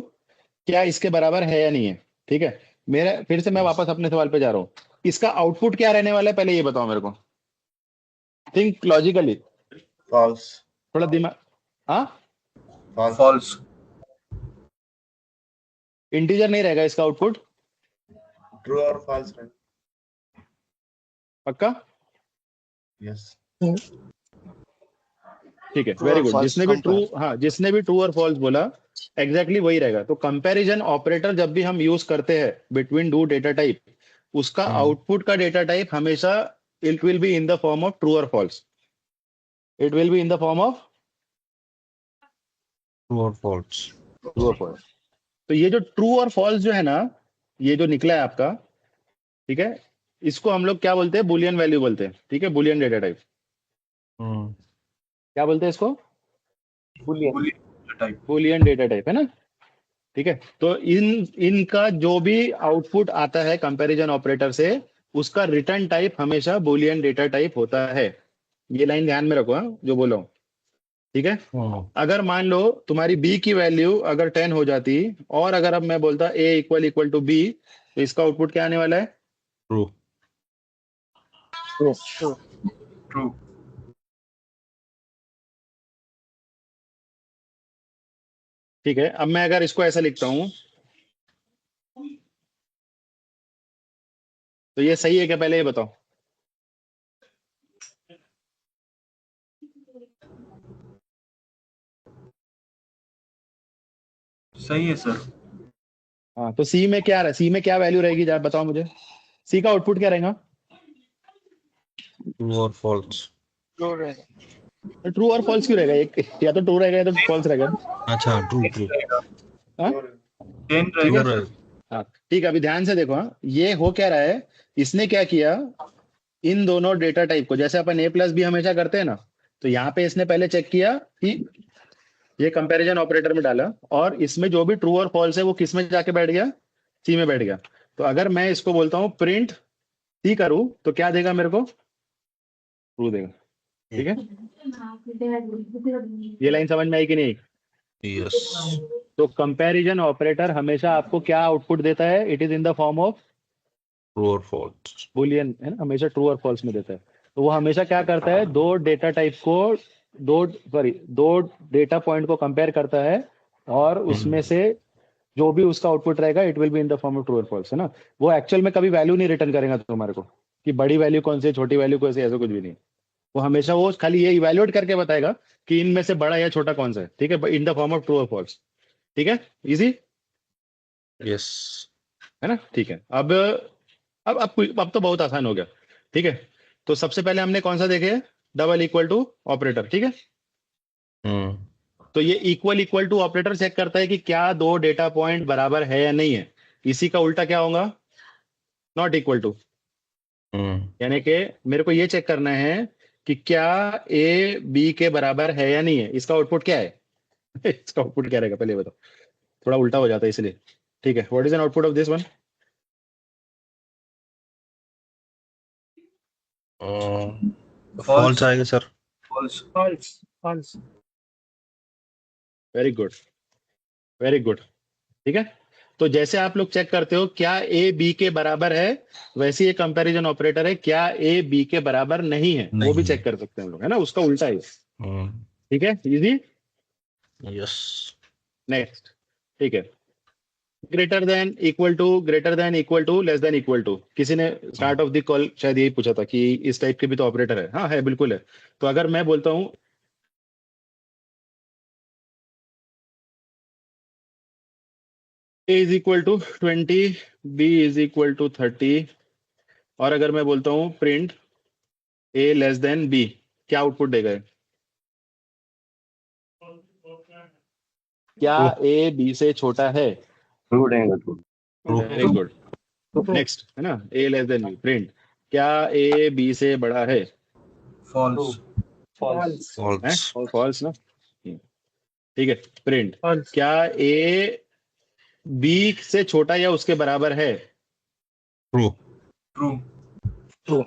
क्या इसके बराबर है या नहीं है, ठीक है? मेरा फिर से मैं वापस अपने सवाल पे जा रहा हूँ। इसका आउटपुट क्या रहने वाला है पहले ये बताओ मेरे को। थिंक लॉजिकली, false, थोड़ा दिमाग। हाँ, फॉल्स, इंटीजर नहीं रहेगा इसका output, true or false, right? पक्का? Yes. ठीक है, True वेरी और गुड। false जिसने भी ट्रू और फॉल्स बोला एग्जैक्टली वही रहेगा। तो कंपैरिजन ऑपरेटर जब भी हम यूज करते हैं बिटवीन टू डेटा टाइप, उसका आउटपुट का डेटा टाइप हमेशा it will be in the form of true और false. It will be in the form of true और फॉल्स। ट्रू और फॉल्स। तो ये जो ट्रू और फॉल्स जो है ना, ये जो निकला है आपका, ठीक है, इसको हम लोग क्या बोलते हैं? बुलियन वैल्यू बोलते हैं, ठीक है? बुलियन डेटा टाइप क्या बोलते हैं इसको? बुलियन डेटा टाइप, है ना? ठीक है। तो इनका जो भी आउटपुट आता है कंपैरिजन ऑपरेटर से, उसका रिटर्न टाइप हमेशा बुलियन डेटा टाइप होता है। ये लाइन ध्यान में रखो, हाँ, जो बोला हूं, ठीक है? अगर मान लो तुम्हारी b की वैल्यू अगर 10 हो जाती और अगर अब मैं बोलता a इक्वल टू b, तो इसका आउटपुट क्या आने वाला है? ट्रू। ट्रू, ठीक है। अब मैं अगर इसको ऐसा लिखता हूं तो ये सही है क्या? पहले ये बताओ। सही है सर। हाँ, तो सी में क्या रहा? सी में क्या वैल्यू रहेगी जरा बताओ मुझे। सी का आउटपुट क्या रहेगा? ट्रू और फॉल्स। ट्रू और फॉल्स क्यों रहेगा? एक या तो ट्रू रहेगा या तो फॉल्स रहेगा। अच्छा, ट्रू ट्रू हाँ 10 रहेगा सर। हाँ, ठीक है। अभी ध्यान से देखो, हाँ, ये हो क्या रहा है? इसने क्या किया, इन दोनों डेटा टाइप को, जैसे अपन a प्लस बी हमेशा करते हैं ना, तो यहाँ पे इसने पहले चेक किया कि ये कंपैरिजन ऑपरेटर में डाला और इसमें जो भी ट्रू और फॉल्स है वो किस में जाके बैठ गया? सी में बैठ गया। तो अगर मैं इसको बोलता हूँ प्रिंट सी करूं तो क्या देगा मेरे को? ट्रू देगा, ठीक है? ये लाइन समझ में आई कि नहीं? यस। तो कंपैरिजन ऑपरेटर हमेशा आपको क्या आउटपुट देता है? It is in the form of true और फॉल्स। बुलियन, है ना? हमेशा ट्रू और फॉल्स में देता है। तो वो हमेशा क्या करता है? दो डेटा टाइप को दो डेटा पॉइंट को कंपेयर करता है और उसमें से जो भी उसका आउटपुट रहेगा it will be in the form of true और फॉल्स, है ना? वो एक्चुअल में कभी वैल्यू नहीं रिटर्न करेगा तुम्हारे को कि बड़ी वैल्यू कौन सी है, छोटी वैल्यू कौन सी है, ऐसा कुछ भी नहीं। वो हमेशा वो खाली ये इवैल्यूएट करके बताएगा कि इनमें से बड़ा या छोटा कौन सा है, ठीक है? इन द फॉर्म ऑफ ट्रू और फॉल्स, ठीक है? Easy, yes. है ना? ठीक है। अब तो बहुत आसान हो गया, ठीक है? तो सबसे पहले हमने कौन सा देखे? डबल इक्वल टू ऑपरेटर, ठीक है? तो ये equal equal to operator check करता है कि क्या दो डेटा पॉइंट बराबर है या नहीं है। इसी का उल्टा क्या होगा, नॉट इक्वल टू। यानी कि मेरे को ये चेक करना है कि क्या ए बी के बराबर है या नहीं है। इसका आउटपुट क्या है इसका आउटपुट क्या रहेगा पहले बताओ, थोड़ा उल्टा हो जाता है इसलिए। ठीक है, what is an output of this one? False आएगा sir. False. false false very good, very good. ठीक है, तो जैसे आप लोग चेक करते हो क्या ए बी के बराबर है, वैसे ये कंपैरिजन ऑपरेटर है क्या ए बी के बराबर नहीं है, वो भी नहीं। चेक कर सकते हैं हम लोग, है ना, उसका उल्टा है। हम्म, ठीक है, इजी। यस। नेक्स्ट, ठीक है, greater than equal to less than equal to. किसी ने स्टार्ट ऑफ द कॉल शायद यही पूछा था कि इस टाइप के भी तो ऑपरेटर है। हाँ है, बिल्कुल है। तो अगर मैं बोलता हूं a is equal to 20, b is equal to 30, और अगर मैं बोलता हूं print a less than b, क्या आउटपुट देगा ये? क्या a b से छोटा है? ट्रू। Very good. नेक्स्ट, है ना, a less than b, print क्या a b से बड़ा है? फॉल्स। फॉल्स। फॉल्स। फॉल्स ना। ठीक है, प्रिंट false क्या a b से छोटा या उसके बराबर है? ट्रू। ट्रू।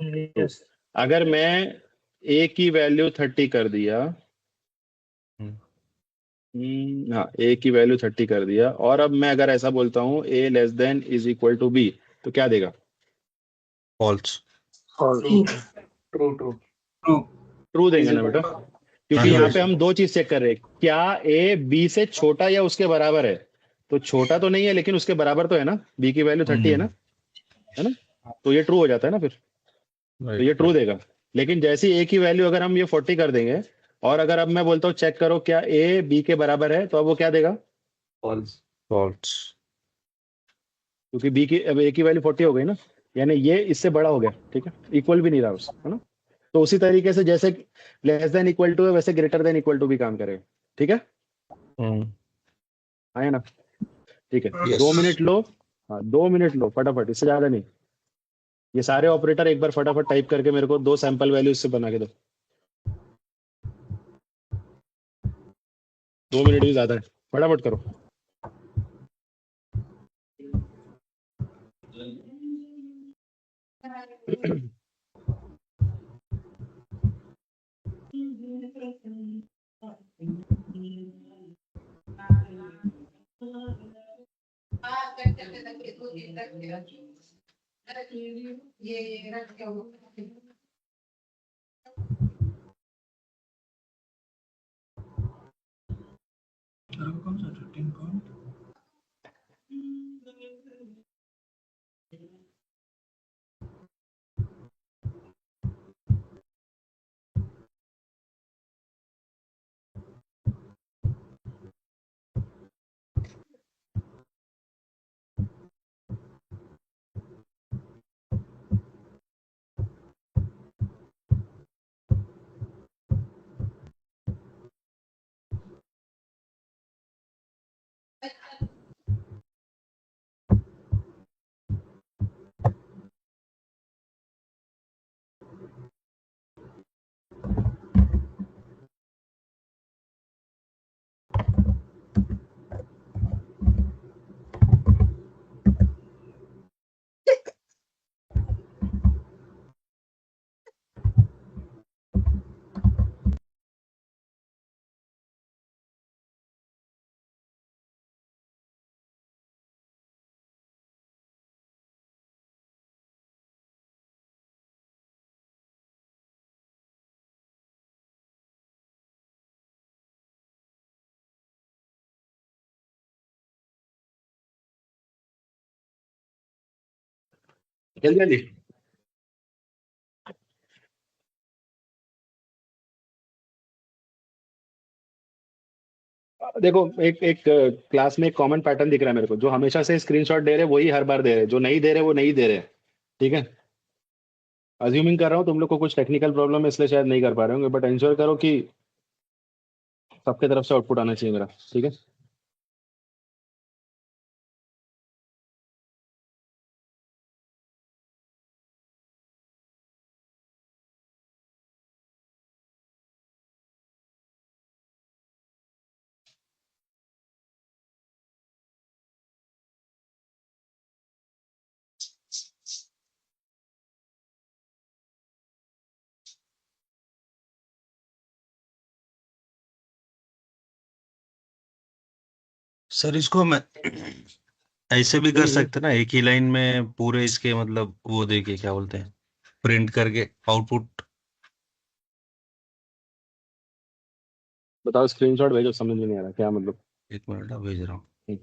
yes अगर मैं a की वैल्यू 30 कर दिया, हाँ a की वैल्यू 30 कर दिया, और अब मैं अगर ऐसा बोलता हूँ a less than is equal to b, तो क्या देगा? False. True true. True. True देंगे ना बेटा, क्योंकि हाँ। यहाँ पे हम दो चीज चेक कर रहे हैं, क्या a b से छोटा या उसके बराबर है। तो छोटा तो नहीं है लेकिन उसके बराबर तो है ना, b की वैल्यू 30 है ना, तो ये ट्रू हो जाता है ना फिर, तो ये ट्रू देगा। लेकिन जैसी a की वैल्यू अगर हम ये 40 कर देंगे, और अगर अब मैं बोलता हूँ चेक करो क्या a b के बराबर है, तो अब वो क्या देगा? फॉल्स। फॉल्स। क्योंकि b की अब a की वैल्यू 40 हो गई ना, यानी ये इससे बड़ा हो गया। ठीक है, इक्वल भी नहीं रहा उस, है ना। तो उसी तरीके से जैसे लेस देन इक्वल टू है, वैसे ग्रेटर देन इक्वल टू भी काम करेगा। ठीक है, आया ना। ठीक है, Yes. 2 minute low. हाँ 2 मिनट लो फटाफट, इससे ज्यादा नहीं। ये सारे ऑपरेटर एक बार फटाफट टाइप करके मेरे को 2 सैंपल वैल्यू इससे बना के दो। 2 मिनट भी ज्यादा है, फटाफट करो। कौन सा 13 पॉइंट? जल्दी जल्दी। देखो एक एक क्लास में एक कॉमन पैटर्न दिख रहा है मेरे को, जो हमेशा से स्क्रीनशॉट दे रहे हैं वही हर बार दे रहे हैं, जो नहीं दे रहे वो नहीं दे रहे हैं। ठीक है, अज्यूमिंग कर रहा हूँ तुम लोग को कुछ टेक्निकल प्रॉब्लम है इसलिए शायद नहीं कर पा रहे होंगे, बट इंश्योर करो कि सबके तरफ से आउटपुट आना चाहिए मेरा, ठीक है। सर इसको मैं ऐसे भी कर हम्म, सकते ना, एक ही लाइन में पूरे इसके मतलब वो देके क्या बोलते हैं, प्रिंट करके आउटपुट। बताओ, स्क्रीनशॉट भेजो, समझ में नहीं आ रहा क्या मतलब। एक मिनट भेज रहा हूँ। हम्म,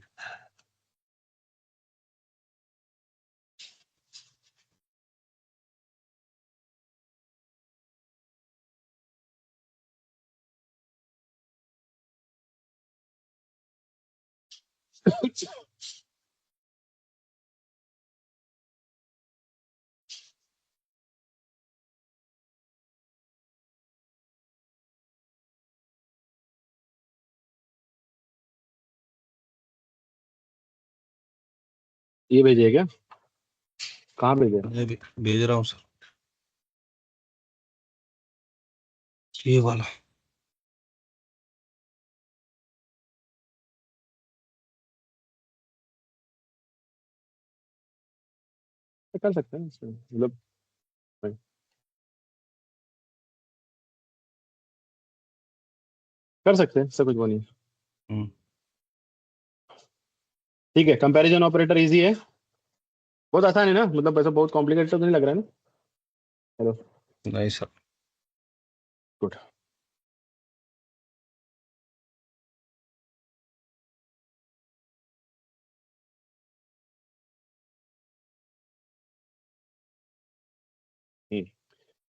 ये भेजिए क्या? कहाँ भेजे? मैं भेज रहा हूँ सर, ये वाला। कर सकते हैं इसमें, मतलब कर सकते हैं, इससे कुछ वो नहीं है। हम्म, ठीक है, कंपैरिजन ऑपरेटर इजी है, बहुत आसान है ना, मतलब ऐसा बहुत कॉम्प्लिकेटेड तो नहीं लग रहा है ना? हेलो। नहीं सर। गुड।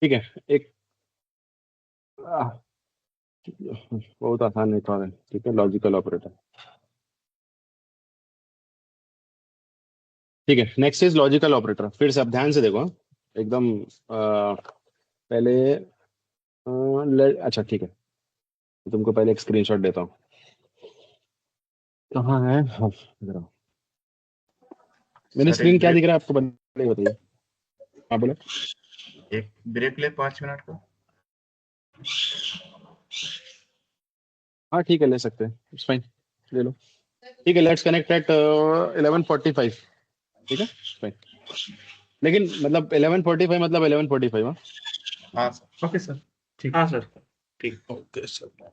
ठीक है। एक आह, बहुत आसान है थोड़ा, ठीक है, लॉजिकल ऑपरेटर। ठीक है, नेक्स्ट इज लॉजिकल ऑपरेटर। फिर से आप ध्यान से देखो, हाँ, एकदम पहले अच्छा ठीक है, तुमको पहले एक स्क्रीनशॉट देता हूँ। कहाँ है? हाँ, इधर आओ। मेरी सर स्क्रीन एक क्या ब्रेक, दिख रहा है आपको, पहले बताइए। हाँ बोलो। एक ब्रेक ले 5 मिनट का। हाँ ठीक है, ले सकते हैं, इट्स फाइन, ले लो। ठीक है, लेट्स कनेक्ट एट 11:45। ठीक है, फाइन। लेकिन मतलब 11:45 मतलब 11:45, हाँ। हाँ सर। ओके सर, ठीक। हाँ सर, ठीक। Okay sir.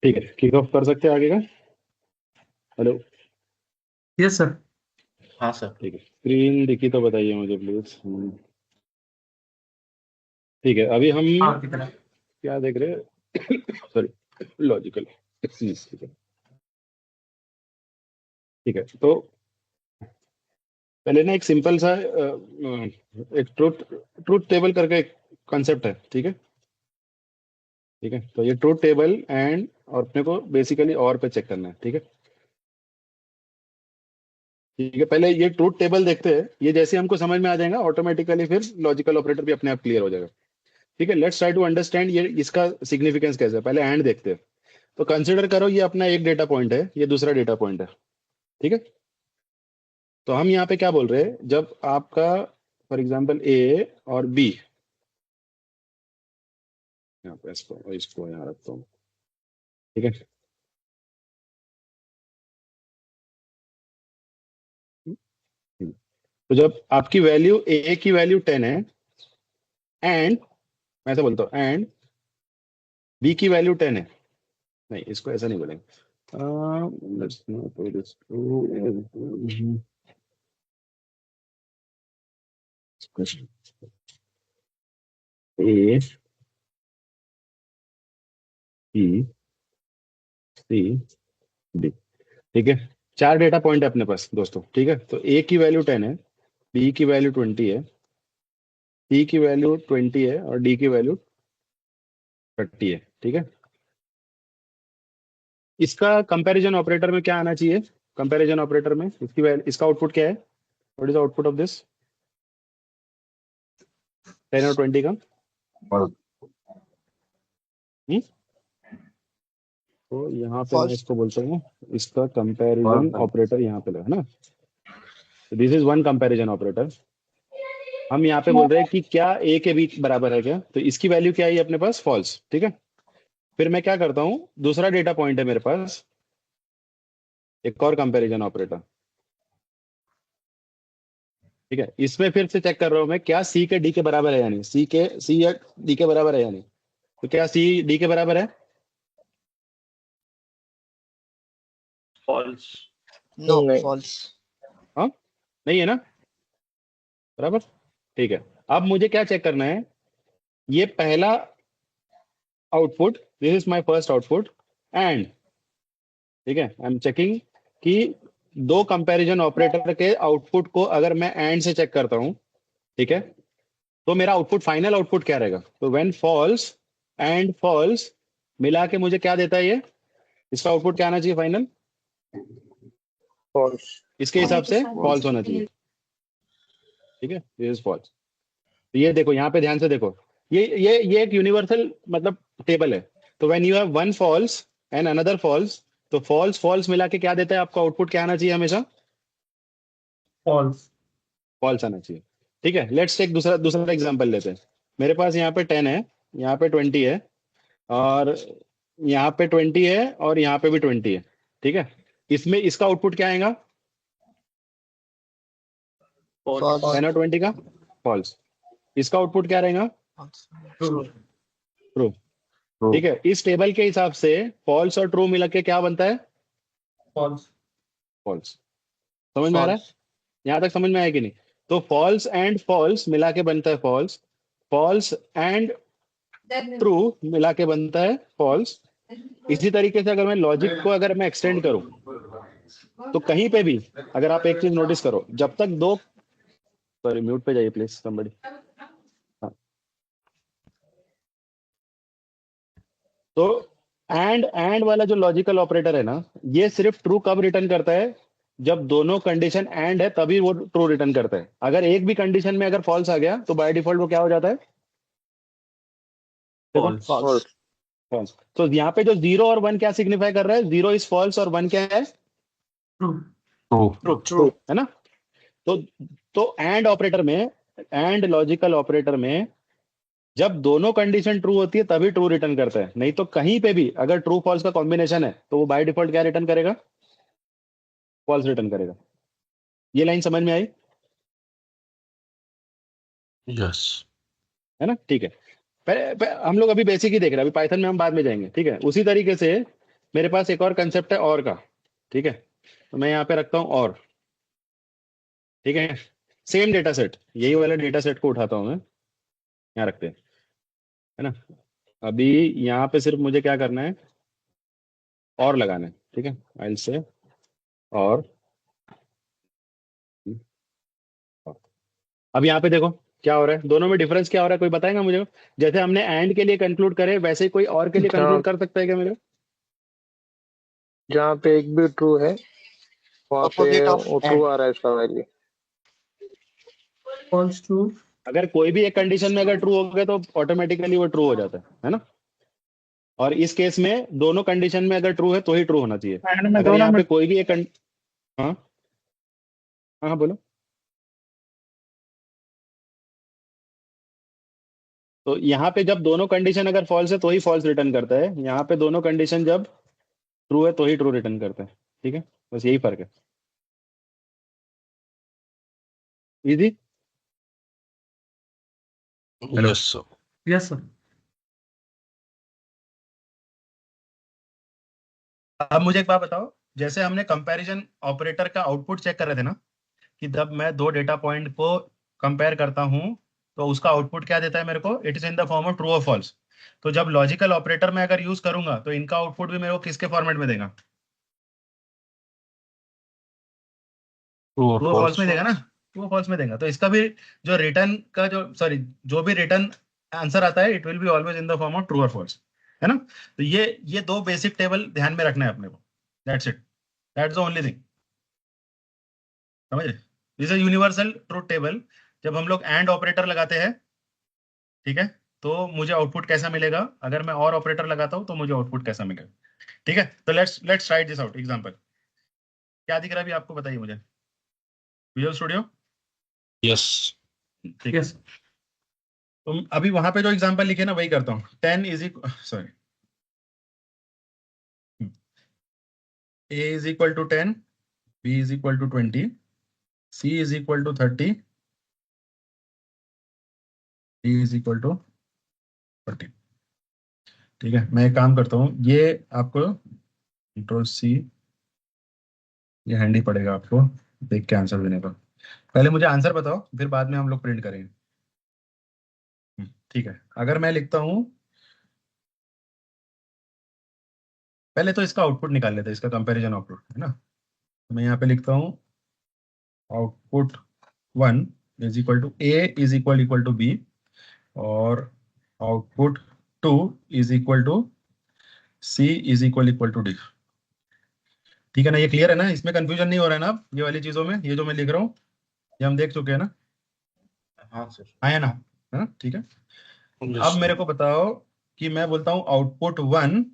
ठीक है, किक ऑफ कर सकते हैं आगे का। Hello, yes sir. हाँ सर। ठीक है, स्क्रीन दिखी तो बताइए मुझे प्लीज। ठीक है, अभी हम हाँ कितना क्या देख रहे हैं? Sorry, logical. ठीक है, ठीक है, तो पहले ना एक सिंपल सा एक ट्रूथ ट्रूथ टेबल करके एक कॉन्सेप्ट है, ठीक है। ठीक है, तो ये ट्रूथ टेबल एंड और अपने को बेसिकली और पे चेक करना है, ठीक है। ठीक है, पहले ये ट्रूथ टेबल देखते हैं, ये जैसे हमको समझ में आ जाएगा ऑटोमेटिकली फिर लॉजिकल ऑपरेटर भी अपने आप क्लियर हो जाएगा। ठीक है, लेट्स ट्राई टू अंडरस्टैंड ये इसका सिग्निफिकेंस कैसे है। पहले एंड देखते हैं। तो कंसिडर करो ये अपना एक डेटा पॉइंट है, ये दूसरा डेटा पॉइंट है, ठीक है। तो हम यहाँ पे क्या बोल रहे हैं, जब आपका फॉर एग्जाम्पल ए और बी, यहाँ पे इसको इसको यहाँ रखता हूँ, ठीक है। तो जब आपकी वैल्यू ए की वैल्यू 10 है एंड मैं ऐसा बोलता हूँ एंड बी की वैल्यू 10 है, नहीं इसको ऐसा नहीं बोलेंगे। let's not put this to- question. A B C D, ठीक है। चार डेटा पॉइंट है अपने पास दोस्तों, ठीक है। तो ए की वैल्यू 10 है, बी की वैल्यू 20 है, सी की वैल्यू 20 है और डी की वैल्यू 30 है, ठीक है। इसका कंपैरिजन ऑपरेटर में क्या आना चाहिए? कंपैरिजन ऑपरेटर में इसका आउटपुट क्या है? What is output of this 10 और 20 का? हम्म? तो यहाँ पे मैं False. इसको बोलता हूँ, इसका कंपैरिजन ऑपरेटर यहाँ पे लगा ना। This is one comparison operator. हम यहाँ पे बोल रहे हैं कि क्या ए के बीच बराबर है क्या, तो इसकी वैल्यू क्या है अपने पास? फॉल्स, ठीक है। फिर मैं क्या करता हूँ, दूसरा डेटा पॉइंट है मेरे पास, एक और कंपैरिजन ऑपरेटर, ठीक है। इसमें फिर से चेक कर रहा हूँ मैं, क्या सी के डी के बराबर है या नहीं, सी या डी के बराबर है या नहीं। तो क्या सी डी के बराबर है? फॉल्स। No. False. हाँ, नहीं है ना, बराबर, ठीक है। अब मुझे क्या चेक करना है, ये पहला output, this is my first output and, ठीक है, आई एम चेकिंग कि दो कंपैरिजन ऑपरेटर के आउटपुट को अगर मैं एंड से चेक करता हूं, ठीक है, तो मेरा आउटपुट फाइनल आउटपुट क्या रहेगा? तो व्हेन फॉल्स एंड फॉल्स मिला के मुझे क्या देता है ये, इसका आउटपुट क्या आना चाहिए फाइनल? फॉल्स। इसके हिसाब से फॉल्स होना चाहिए, ठीक है, दिस इज फॉल्स। तो ये देखो, यहाँ पे ध्यान से देखो, ये एक यूनिवर्सल मतलब टेबल है। तो when you have one false and another false, तो फॉल्स फॉल्स मिला के क्या देता है आपको आउटपुट? क्या आना चाहिए हमेशा? फॉल्स। फॉल्स आना चाहिए, ठीक है। लेट्स टेक दूसरा दूसरा एग्जांपल लेते हैं। मेरे पास यहाँ पे 10 है, यहाँ पे 20 है और यहाँ पे 20 है और यहाँ पे भी 20 है, ठीक है। इसमें इसका आउटपुट क्या आएगा? False. 10 और 20 का फॉल्स। इसका आउटपुट क्या रहेगा? False. ट्रू। ट्रू, ठीक है। इस टेबल के हिसाब से फॉल्स और ट्रू मिला के क्या बनता है? फॉल्स। फॉल्स। समझ में आ रहा है? False. यहाँ तक समझ में आया कि नहीं? तो फॉल्स एंड फॉल्स मिला के बनता है फॉल्स, फॉल्स एंड ट्रू मिला के बनता है फॉल्स। इसी तरीके से अगर मैं लॉजिक को अगर मैं एक्सटेंड करूं, तो कहीं पे भी अगर आप एक चीज नोटिस करो, जब तक दो, सॉरी म्यूट पे जाइए प्लीज समबडी। तो एंड वाला जो लॉजिकल ऑपरेटर है ना, ये सिर्फ ट्रू कब रिटर्न करता है? जब दोनों कंडीशन एंड है तभी वो ट्रू रिटर्न करता है। अगर एक भी कंडीशन में अगर फॉल्स आ गया तो बाय डिफॉल्ट वो क्या हो जाता है? देखो, फॉल्स। False. फॉल्स। तो यहाँ पे जो 0 और 1 क्या सिग्निफाई कर रहा है? 0 इज फॉल्स और 1 क्या है? ट्रू। True, True. है ना। तो एंड ऑपरेटर में, एंड लॉजिकल ऑपरेटर में जब दोनों कंडीशन ट्रू होती है तभी ट्रू रिटर्न करता है, नहीं तो कहीं पे भी अगर ट्रू फॉल्स का कॉम्बिनेशन है तो वो बाय डिफॉल्ट क्या रिटर्न करेगा? फॉल्स रिटर्न करेगा। ये लाइन समझ में आई? यस। है ना, ठीक है। हम लोग अभी बेसिक ही देख रहे हैं, अभी पाइथन में हम बाद में जाएंगे, ठीक है। उसी तरीके से मेरे पास एक और कंसेप्ट है और का, ठीक है, तो मैं यहाँ पे रखता हूँ और, ठीक है, सेम डेटा सेट, यही वाला डेटा सेट को उठाता हूँ मैं, यहाँ रखते हैं, है ना। अभी यहाँ पे सिर्फ मुझे क्या करना है, और लगाना है, ठीक है, आई विल से और। अब यहाँ पे देखो क्या हो रहा है, दोनों में डिफरेंस क्या हो रहा है, कोई बताएगा मुझे? जैसे हमने एंड के लिए कंक्लूड करे, वैसे ही कोई और के लिए जहाँ कंक्लूड कर सकता है क्या मेरे? जहाँ पे एक भी ट्रू है वहाँ पे Opposite of वो ट्रू and. आ रहा है इसका वैल्यू। False true. अगर कोई भी एक कंडीशन में अगर ट्रू हो गया तो ऑटोमेटिकली वो ट्रू हो जाता है ना। और इस केस में दोनों कंडीशन में अगर ट्रू है तो ही ट्रू होना चाहिए। एंड में अगर दोनों यहाँ में पे कोई भी एक हाँ हाँ हाँ, बोलो। तो यहाँ पे जब दोनों कंडीशन अगर फॉल्स है तो ही फॉल्स रिटर्न करता है, यहाँ पे दोनों कंडीशन जब ट्रू है तो ही ट्रू रिटर्न करता है, ठीक है, बस यही फर्क है। Easy. Hello. Yes sir. Yes sir. अब मुझे एक बात बताओ, जैसे हमने कंपैरिजन ऑपरेटर का आउटपुट चेक कर रहे थे ना, कि जब मैं दो डेटा पॉइंट को कंपेयर करता हूं तो उसका आउटपुट क्या देता है मेरे को, it is in the form of true और फॉल्स। तो जब लॉजिकल ऑपरेटर में अगर यूज करूंगा तो इनका आउटपुट भी मेरे को किसके फॉर्मेट में देगा? ट्रू और ट्रू और फॉल्स फॉल्स। में देगा ना, ट्रू और फॉल्स में देगा। तो इसका भी जो रिटर्न का जो सॉरी जो भी रिटर्न आंसर आता है it will be always in the form of true और फॉल्स, है ना। तो ये दो बेसिक टेबल ध्यान में रखना है अपने को, that's it, that's the only thing, समझ रहे? This is universal truth table. जब हम लोग एंड ऑपरेटर लगाते हैं, ठीक है, तो मुझे आउटपुट कैसा मिलेगा, अगर मैं और ऑपरेटर लगाता हूं तो मुझे आउटपुट कैसा मिलेगा, ठीक है। तो let's write this out example. क्या दिख रहा है अभी आपको बताइए मुझे, विजुअल स्टूडियो? यस। ठीक है। तो अभी वहां पे जो एग्जांपल लिखे ना वही करता हूँ। 10 is sorry a is equal to 10, b is equal to 20, c is equal to 30, d is equal to 40। ठीक है, मैं एक काम करता हूँ, ये आपको कंट्रोल सी, ये हैंडी पड़ेगा आपको देख के आंसर देने का। पहले मुझे आंसर बताओ, फिर बाद में हम लोग प्रिंट करेंगे। ठीक है, अगर मैं लिखता हूं, पहले तो इसका आउटपुट निकाल लेते हैं, इसका कंपैरिजन आउटपुट, है ना। तो मैं यहाँ पे लिखता हूँ output 1 is equal to A is equal to B, और output 2 is equal to C is equal to D. ठीक है ना, ये क्लियर है ना, इसमें कंफ्यूजन नहीं हो रहा है ना ये वाली चीजों में, ये जो मैं लिख रहा हूँ ये हम देख चुके हैं ना। हाँ सर। आया ना, है ना, ठीक है। यस अब मेरे को बताओ कि मैं बोलता हूँ आउटपुट 1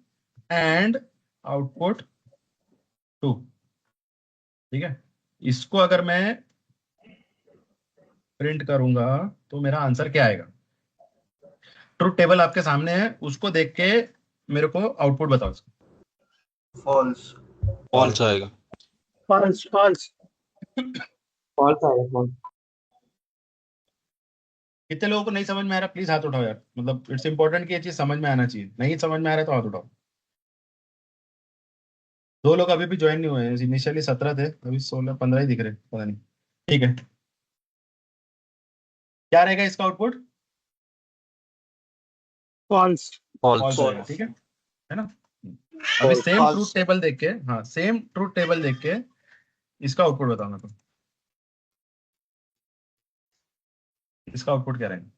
एंड आउटपुट 2, ठीक है, इसको अगर मैं प्रिंट करूंगा तो मेरा आंसर क्या आएगा? ट्रुथ टेबल आपके सामने है, उसको देख के मेरे को आउटपुट बताओ। फॉल्स। फॉल्स आएगा। फॉल्स फॉल्स False आएगा false. कितने लोगों को नहीं समझ में आ रहा, प्लीज हाथ उठाओ यार, मतलब इट्स इंपॉर्टेंट कि ये चीज समझ में आना चाहिए, नहीं समझ में आ रहा है तो हाथ उठाओ। 2 लोग अभी भी ज्वाइन नहीं हुए हैं, इनिशियली 17 थे, अभी 16-15 ही दिख रहे हैं, पता नहीं। ठीक है, क्या रहेगा इसका आउटपुट? False false false. आएगा, ठीक है ना। अभी सेम ट्रूथ टेबल देख के, हाँ सेम ट्रूथ टेबल देख के इसका आउटपुट बताओ मेरे को, इसका आउटपुट क्या रहेगा?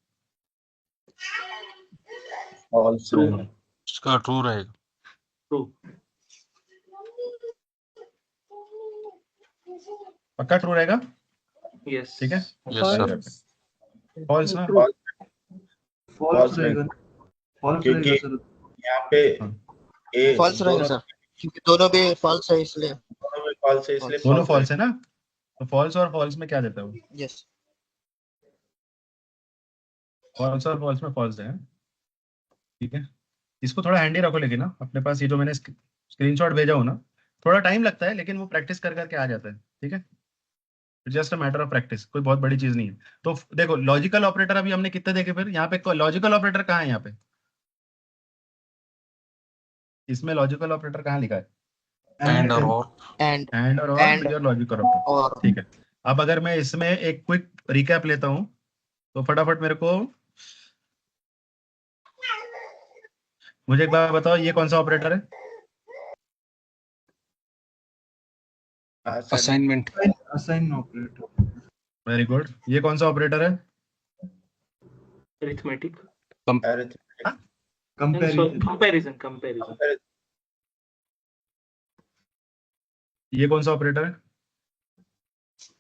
फॉल्स रहेगा। इसका ट्रू रहेगा। ट्रू, पक्का ट्रू रहेगा, यस। ठीक है। Yes sir. फॉल्स ना, फॉल्स रहेगा। फॉल्स क्योंकि रहेगा सर। यहाँ पे ए False रहेगा दोनों सर, क्योंकि दोनों भी false है इसलिए। दोनों में फॉल्स है इसलिए दोनों फॉल्स फॉल्स है ना, तो फॉल्स और फॉल्स में क्या देता है वो? Yes. फॉल्स और फॉल्स में फॉल्स है, ठीक है। इसको थोड़ा हैंडी रखो, लेकिन ना अपने पास ये जो मैंने स्क्रीनशॉट भेजा हो ना, थोड़ा टाइम लगता है लेकिन वो प्रैक्टिस कर करके आ जाता है, ठीक है। Just a matter of practice, कोई बहुत बड़ी चीज नहीं है। तो देखो लॉजिकल ऑपरेटर अभी हमने कितने देखे, फिर यहाँ पे लॉजिकल ऑपरेटर कहाँ है यहाँ पे? इसमें लॉजिकल ऑपरेटर कहाँ लिखा है? एंड और एंड एंड और एंड योर लॉजिकल ऑपरेटर। और ठीक है, अब अगर मैं इसमें एक क्विक रिकैप लेता हूं तो फटाफट मुझे एक बार बताओ, ये कौन सा ऑपरेटर है? Assignment. Assign operator. Very good. ये कौन सा ऑपरेटर है? Arithmetic, arithmetic, comparison. कंपैरिजन। ये कौन सा ऑपरेटर है?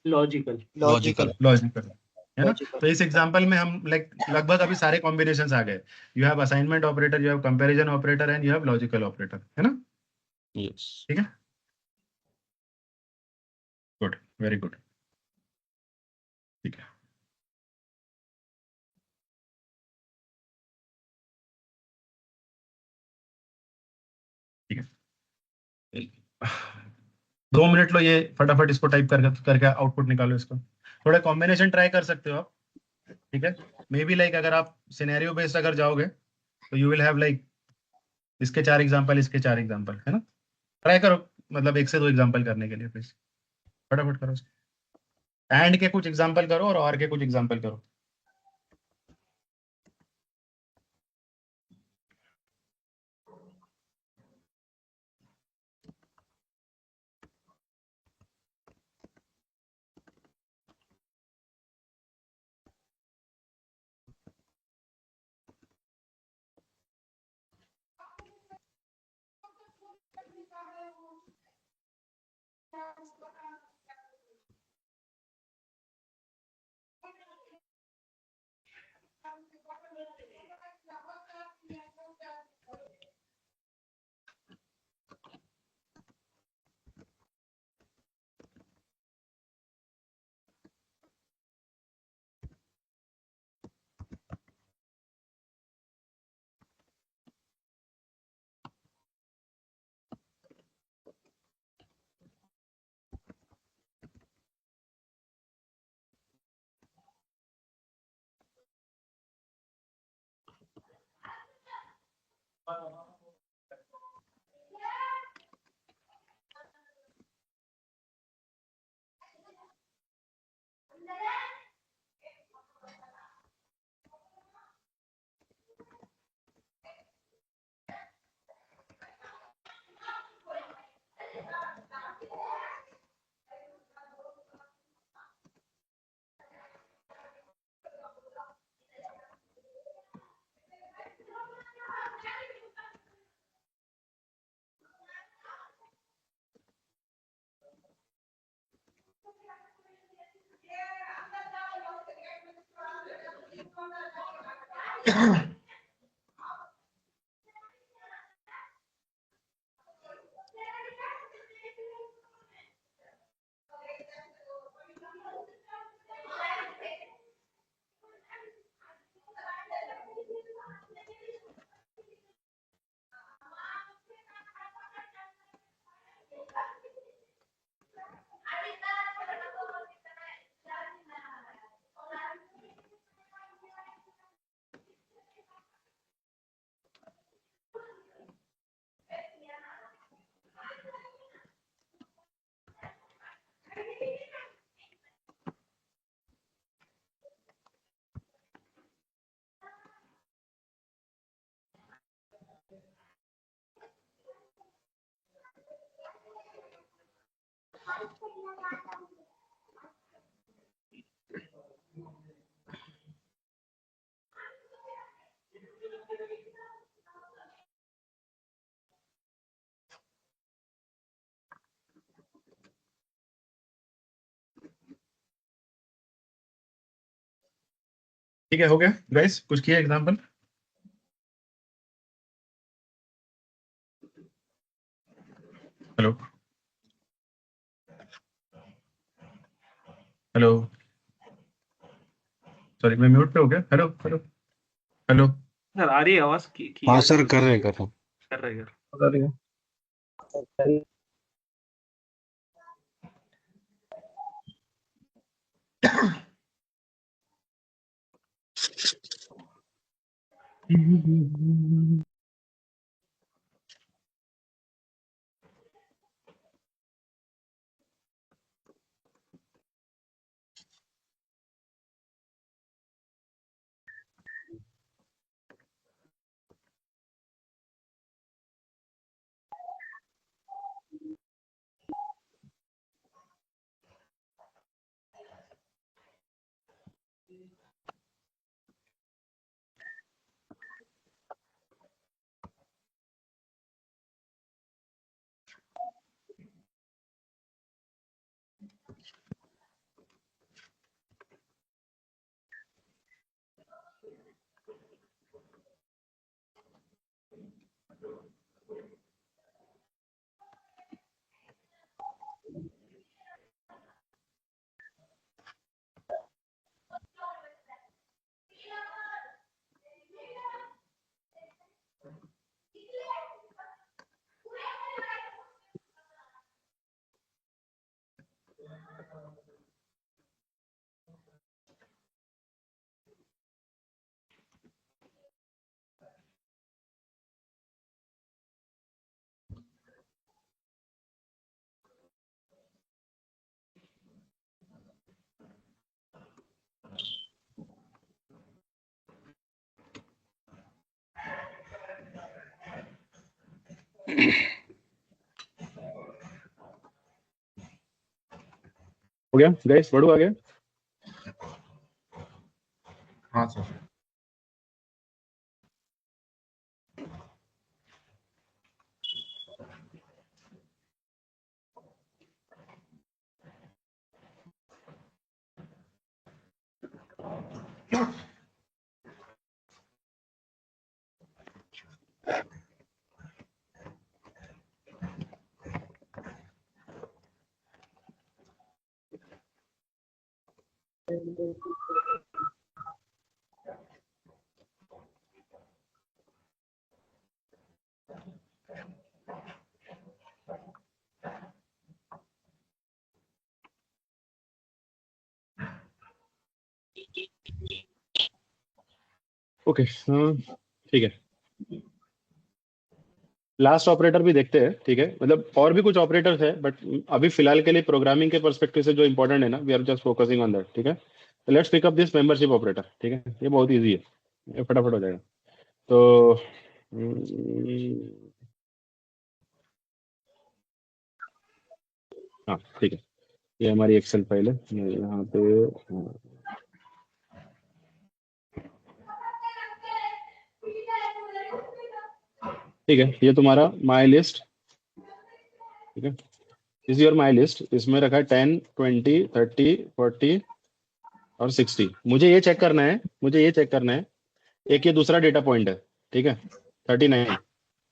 लॉजिकल। लॉजिकल लॉजिकल, है ना? लॉजिकल तो इस एग्जांपल में हम लगभग अभी सारे कॉम्बिनेशंस आ गए। You have assignment operator, you have comparison operator and you have logical operator, है ना? यस। ठीक है, गुड, वेरी गुड। ठीक है, ठीक है, 2 मिनट लो, ये फटाफट इसको टाइप करके आउटपुट निकालो इसका। थोड़ा कॉम्बिनेशन ट्राई कर सकते हो आप, ठीक है? मे बी लाइक अगर आप सिनेरियो बेस्ड अगर जाओगे तो यू विल हैव लाइक इसके 4 एग्जांपल, इसके 4 एग्जांपल, है ना? ट्राई करो, मतलब 1 से 2 एग्जांपल करने के लिए प्लीज फटाफट करो। एंड के कुछ एग्जांपल करो और के कुछ एग्जांपल करो। ठीक है, हो गया गाइस? कुछ किया एग्जांपल? हेलो, हेलो, सॉरी मैं म्यूट पे हो गया। Hello, hello, hello. सर आ रही है आवाज की हाँ सर, कर रहे कर रहे। कर रहे हैं। हो गया गाइस, बढ़ू आगे। हाँ सर। ओके, ठीक है। लास्ट ऑपरेटर भी देखते हैं, ठीक है। मतलब और भी कुछ ऑपरेटर्स है, बट अभी फिलहाल के लिए प्रोग्रामिंग के पर्सपेक्टिव से जो इंपॉर्टेंट है ना, we are just focusing on that, ठीक है। तो let's pick up this membership operator, ठीक है। ये बहुत इजी है, ये फटाफट हो जाएगा। तो हाँ, ठीक है। ये हमारी एक्सेल फाइल है, मैं यहाँ पे ठीक है। ये तुम्हारा माई लिस्ट, ठीक है। इज योर माई लिस्ट, इसमें रखा है 10, 20, 30, 40 और 60। मुझे ये चेक करना है, मुझे ये चेक करना है, एक ये दूसरा डेटा पॉइंट है, ठीक है, 39।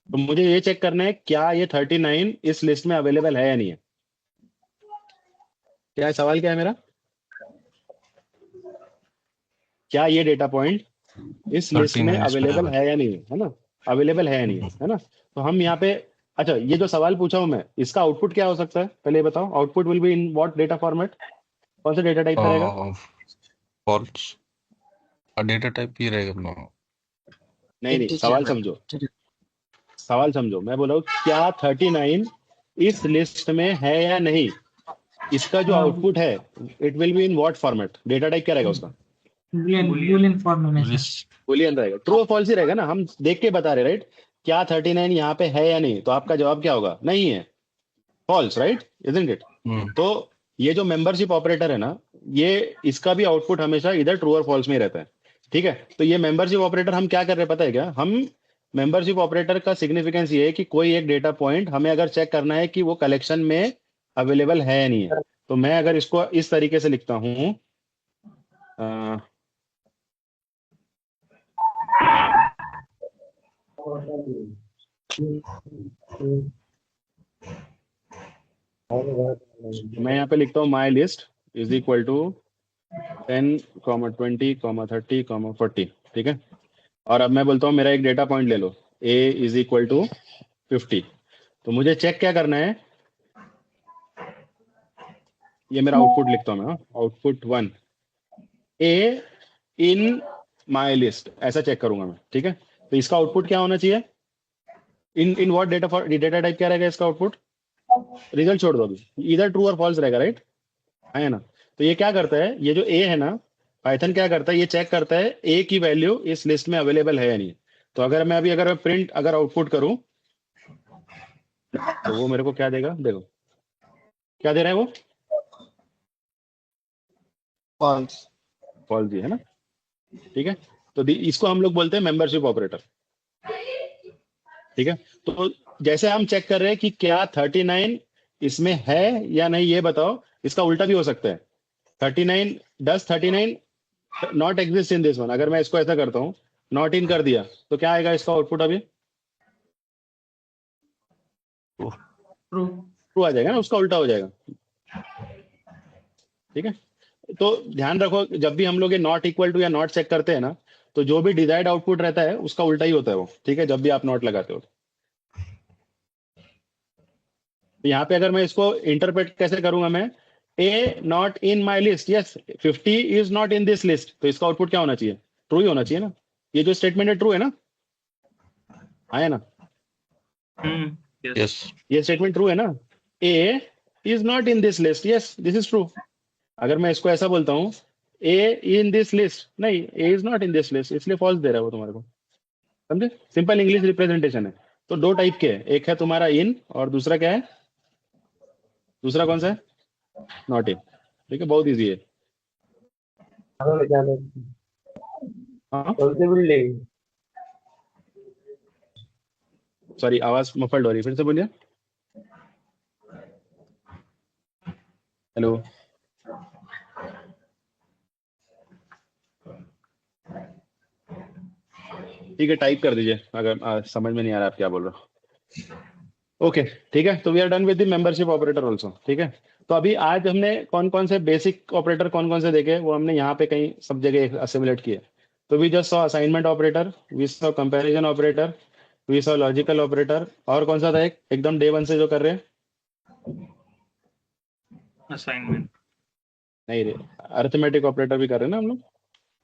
तो मुझे ये चेक करना है क्या ये 39 इस लिस्ट में अवेलेबल है या नहीं है। क्या है सवाल, क्या है मेरा, क्या ये डेटा पॉइंट इस लिस्ट में 39 इसमें अवेलेबल है। है या नहीं है ना, अवेलेबल है या नहीं है ना। तो हम यहाँ पे, अच्छा ये जो सवाल पूछा हूं मैं, इसका आउटपुट क्या हो सकता है, पहले ये बताओ। Output will be in what data format, कौन से डेटा टाइप का रहेगा। फॉल्स डेटा टाइप ही रहेगा अपना। नहीं नहीं, इंटीजर सवाल में। समझो, सवाल समझो। मैं बोला हूँ क्या 39 इस लिस्ट में है या नहीं, इसका जो आउटपुट है it will be in what format, data type क्या रहेगा उसका, बुलियन फॉर्म में सर। लिस्ट बुलियन रहेगा। ट्रू और फॉल्स ही रहेगा ना, हम देख के बता रहे, राइट। क्या 39 यहाँ पे है या नहीं, तो आपका जवाब क्या होगा, नहीं है, फॉल्स, राइट, इजंट इट। तो ये जो मेंबरशिप ऑपरेटर है ना, ये इसका भी आउटपुट हमेशा इधर ट्रू और फॉल्स में ही रहता है, ठीक है। तो ये मेंबरशिप ऑपरेटर हम क्या कर रहे हैं पता है क्या, हम मेंबरशिप ऑपरेटर का सिग्निफिकेंस ये है कि कोई एक डेटा पॉइंट हमें अगर चेक करना है कि वो कलेक्शन में अवेलेबल है या नहीं है। तो मैं अगर इसको इस तरीके से लिखता हूं, मैं यहाँ पे लिखता हूँ my list is equal to 10, 20, 30, 40, ठीक है। और अब मैं बोलता हूँ मेरा एक डेटा पॉइंट ले लो, a इज इक्वल टू 50। तो मुझे चेक क्या करना है, ये मेरा आउटपुट लिखता हूँ मैं, output 1, a in my list, ऐसा चेक करूंगा मैं, ठीक है। तो इसका आउटपुट क्या होना चाहिए, in in what data, for data type क्या रहेगा इसका आउटपुट, रिजल्ट छोड़ दो अभी, इधर ट्रू और फॉल्स रहेगा, राइट, है ना। तो ये क्या करता है, ये जो a है ना, पाइथन क्या करता है, ये चेक करता है a की वैल्यू इस लिस्ट में अवेलेबल है या नहीं। तो अगर मैं अभी अगर प्रिंट अगर आउटपुट करूं तो वो मेरे को क्या देगा, देखो क्या दे रहा है वो, फॉल्स। फॉल्स है ना, ठीक है। तो इसको हम लोग बोलते हैं मेंबरशिप ऑपरेटर, ठीक है। तो जैसे हम चेक कर रहे हैं कि क्या 39 इसमें है या नहीं, ये बताओ, इसका उल्टा भी हो सकता है। 39 डस 39 not exist in this one. अगर मैं इसको ऐसा करता हूँ, नॉट इन कर दिया, तो क्या आएगा इसका आउटपुट अभी? ट्रू। ट्रू आ जाएगा ना, उसका उल्टा हो जाएगा, ठीक है। तो ध्यान रखो, जब भी हम लोग ये नॉट इक्वल टू या नॉट चेक करते हैं ना, तो जो भी डिजायर्ड आउटपुट रहता है उसका उल्टा ही होता है वो, ठीक है, जब भी आप नॉट लगाते हो। तो यहाँ पे अगर मैं इसको इंटरप्रेट कैसे करूंगा, मैं A not in my list, yes 50 is not in this list, तो इसका आउटपुट क्या होना चाहिए? ट्रू ही होना चाहिए ना। ये जो स्टेटमेंट है ट्रू है ना, आया ना? यस यस ये स्टेटमेंट ट्रू है ना। A is not in this list, yes this is true. अगर मैं इसको ऐसा बोलता हूँ, ए इन दिस लिस्ट, नहीं, A is not in this list, इसलिए फॉल्स दे रहा है वो तुम्हारे को, समझे? सिंपल इंग्लिश रिप्रेजेंटेशन है। तो दो टाइप के हैं, एक है तुम्हारा इन और दूसरा क्या है? दूसरा कौन सा है? नॉट इन, ठीक है, बहुत इजी है। हाँ सॉरी, आवाज मफल्ड हो रही है, फिर से बोलिए। हेलो, ठीक है, टाइप कर दीजिए अगर समझ में नहीं आ रहा आप क्या बोल रहे हो। ओके, ठीक है, तो we are done with the membership operator also, ठीक है। तो अभी आज हमने कौन कौन से बेसिक ऑपरेटर कौन कौन से देखे, वो हमने यहाँ पे कहीं सब जगह असिमुलेट किए। तो we just saw assignment operator, we saw comparison operator, we saw logical operator, और कौन सा था एक एकदम डे वन से जो कर रहे हैं? असाइनमेंट नहीं रे, अरिथमेटिक ऑपरेटर भी कर रहे हैं ना हम लोग,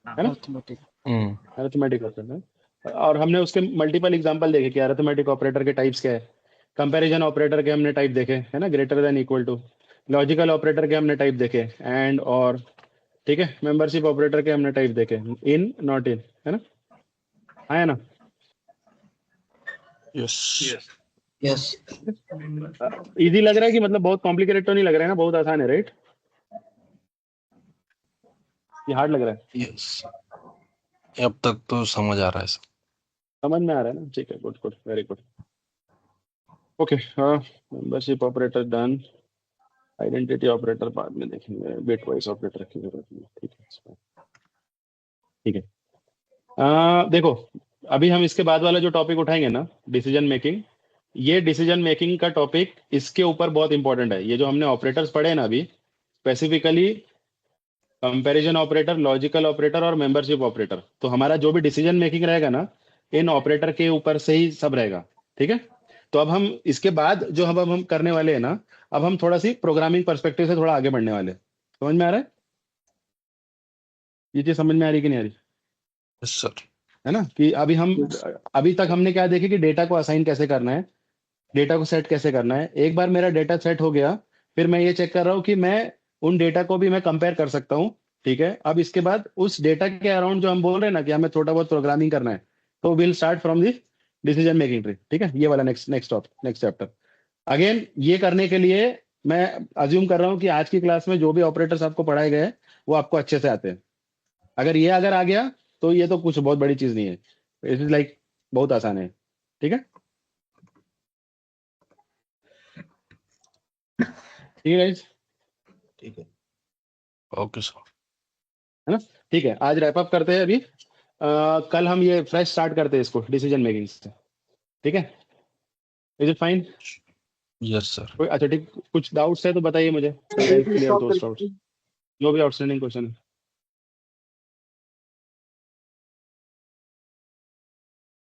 है ना? अरिथमेटिक। अरिथमेटिक ऑपरेटर, और हमने उसके मल्टीपल एग्जांपल देखे कि अरिथमेटिक ऑपरेटर के टाइप्स क्या है। कंपैरिजन ऑपरेटर के हमने टाइप देखे, है ना, greater than equal to. Logical operator के हमने टाइप देखे, एंड और, ठीक है। मेंबरशिप ऑपरेटर के हमने टाइप देखे, इन नॉट इन, है ना, आया ना? यस यस यस इजी लग रहा है कि मतलब बहुत कॉम्प्लिकेटेड तो नहीं लग रहा है ना, बहुत आसान है, राइट? ये हार्ड लग रहा है? यस अब तक तो समझ आ रहा है सब। समझ में आ रहा है ना, ठीक है, good good, very good. Okay, membership operator done. Identity operator बाद में देखेंगे, बिट वाइज ऑपरेटर की जरूरत नहीं, ठीक है, ठीक है। देखो, अभी हम इसके बाद वाला जो टॉपिक उठाएंगे ना, डिसीजन मेकिंग, ये डिसीजन मेकिंग का टॉपिक इसके ऊपर बहुत इंपॉर्टेंट है। ये जो हमने ऑपरेटर्स पढ़े हैं ना अभी, specifically comparison operator, logical operator और मेंबरशिप ऑपरेटर, तो हमारा जो भी डिसीजन मेकिंग रहेगा ना, इन ऑपरेटर के ऊपर से ही सब रहेगा, ठीक है। तो अब हम इसके बाद जो अब हम करने वाले हैं ना, अब हम थोड़ा सी प्रोग्रामिंग पर्सपेक्टिव से थोड़ा आगे बढ़ने वाले हैं। समझ में आ रहा है? ये चीज समझ में आ रही है कि नहीं आ रही? यस सर है ना, कि अभी तक हमने क्या देखे कि डेटा को असाइन कैसे करना है, डेटा को सेट कैसे करना है। एक बार मेरा डेटा सेट हो गया, फिर मैं ये चेक कर रहा हूँ कि मैं उन डेटा को भी मैं कंपेयर कर सकता हूँ, ठीक है। अब इसके बाद उस डेटा के अराउंड जो हम बोल रहे हैं ना कि हमें थोड़ा बहुत प्रोग्रामिंग करना है, तो will start from the decision making tree, ठीक है। ये वाला नेक्स्ट चैप्टर। अगेन ये करने के लिए मैं अज्यूम कर रहा हूँ कि आज की क्लास में जो भी ऑपरेटर्स आपको पढ़ाए गए वो आपको अच्छे से आते हैं। अगर आ गया तो ये तो कुछ बहुत बड़ी चीज नहीं है, इट इज लाइक बहुत आसान है, ठीक है। ठीक है गाइस, ठीक है। ओके सर है ना, ठीक है। आज रैप अप करते हैं अभी। कल हम ये फ्रेश स्टार्ट करते हैं इसको डिसीजन मेकिंग से, ठीक है। Is it fine? Yes sir कोई अच्छा, ठीक, कुछ डाउट्स है तो बताइए मुझे, क्लियर दोस डाउट्स, जो भी आउटस्टैंडिंग क्वेश्चन है।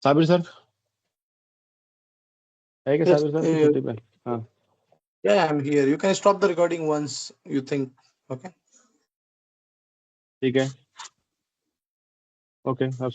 साबिर सर है क्या? Yes, साबिर सर की छुट्टी पे? हाँ, yeah, I'm here. You can stop the recording once you think. Okay. ठीक है, ओके, अब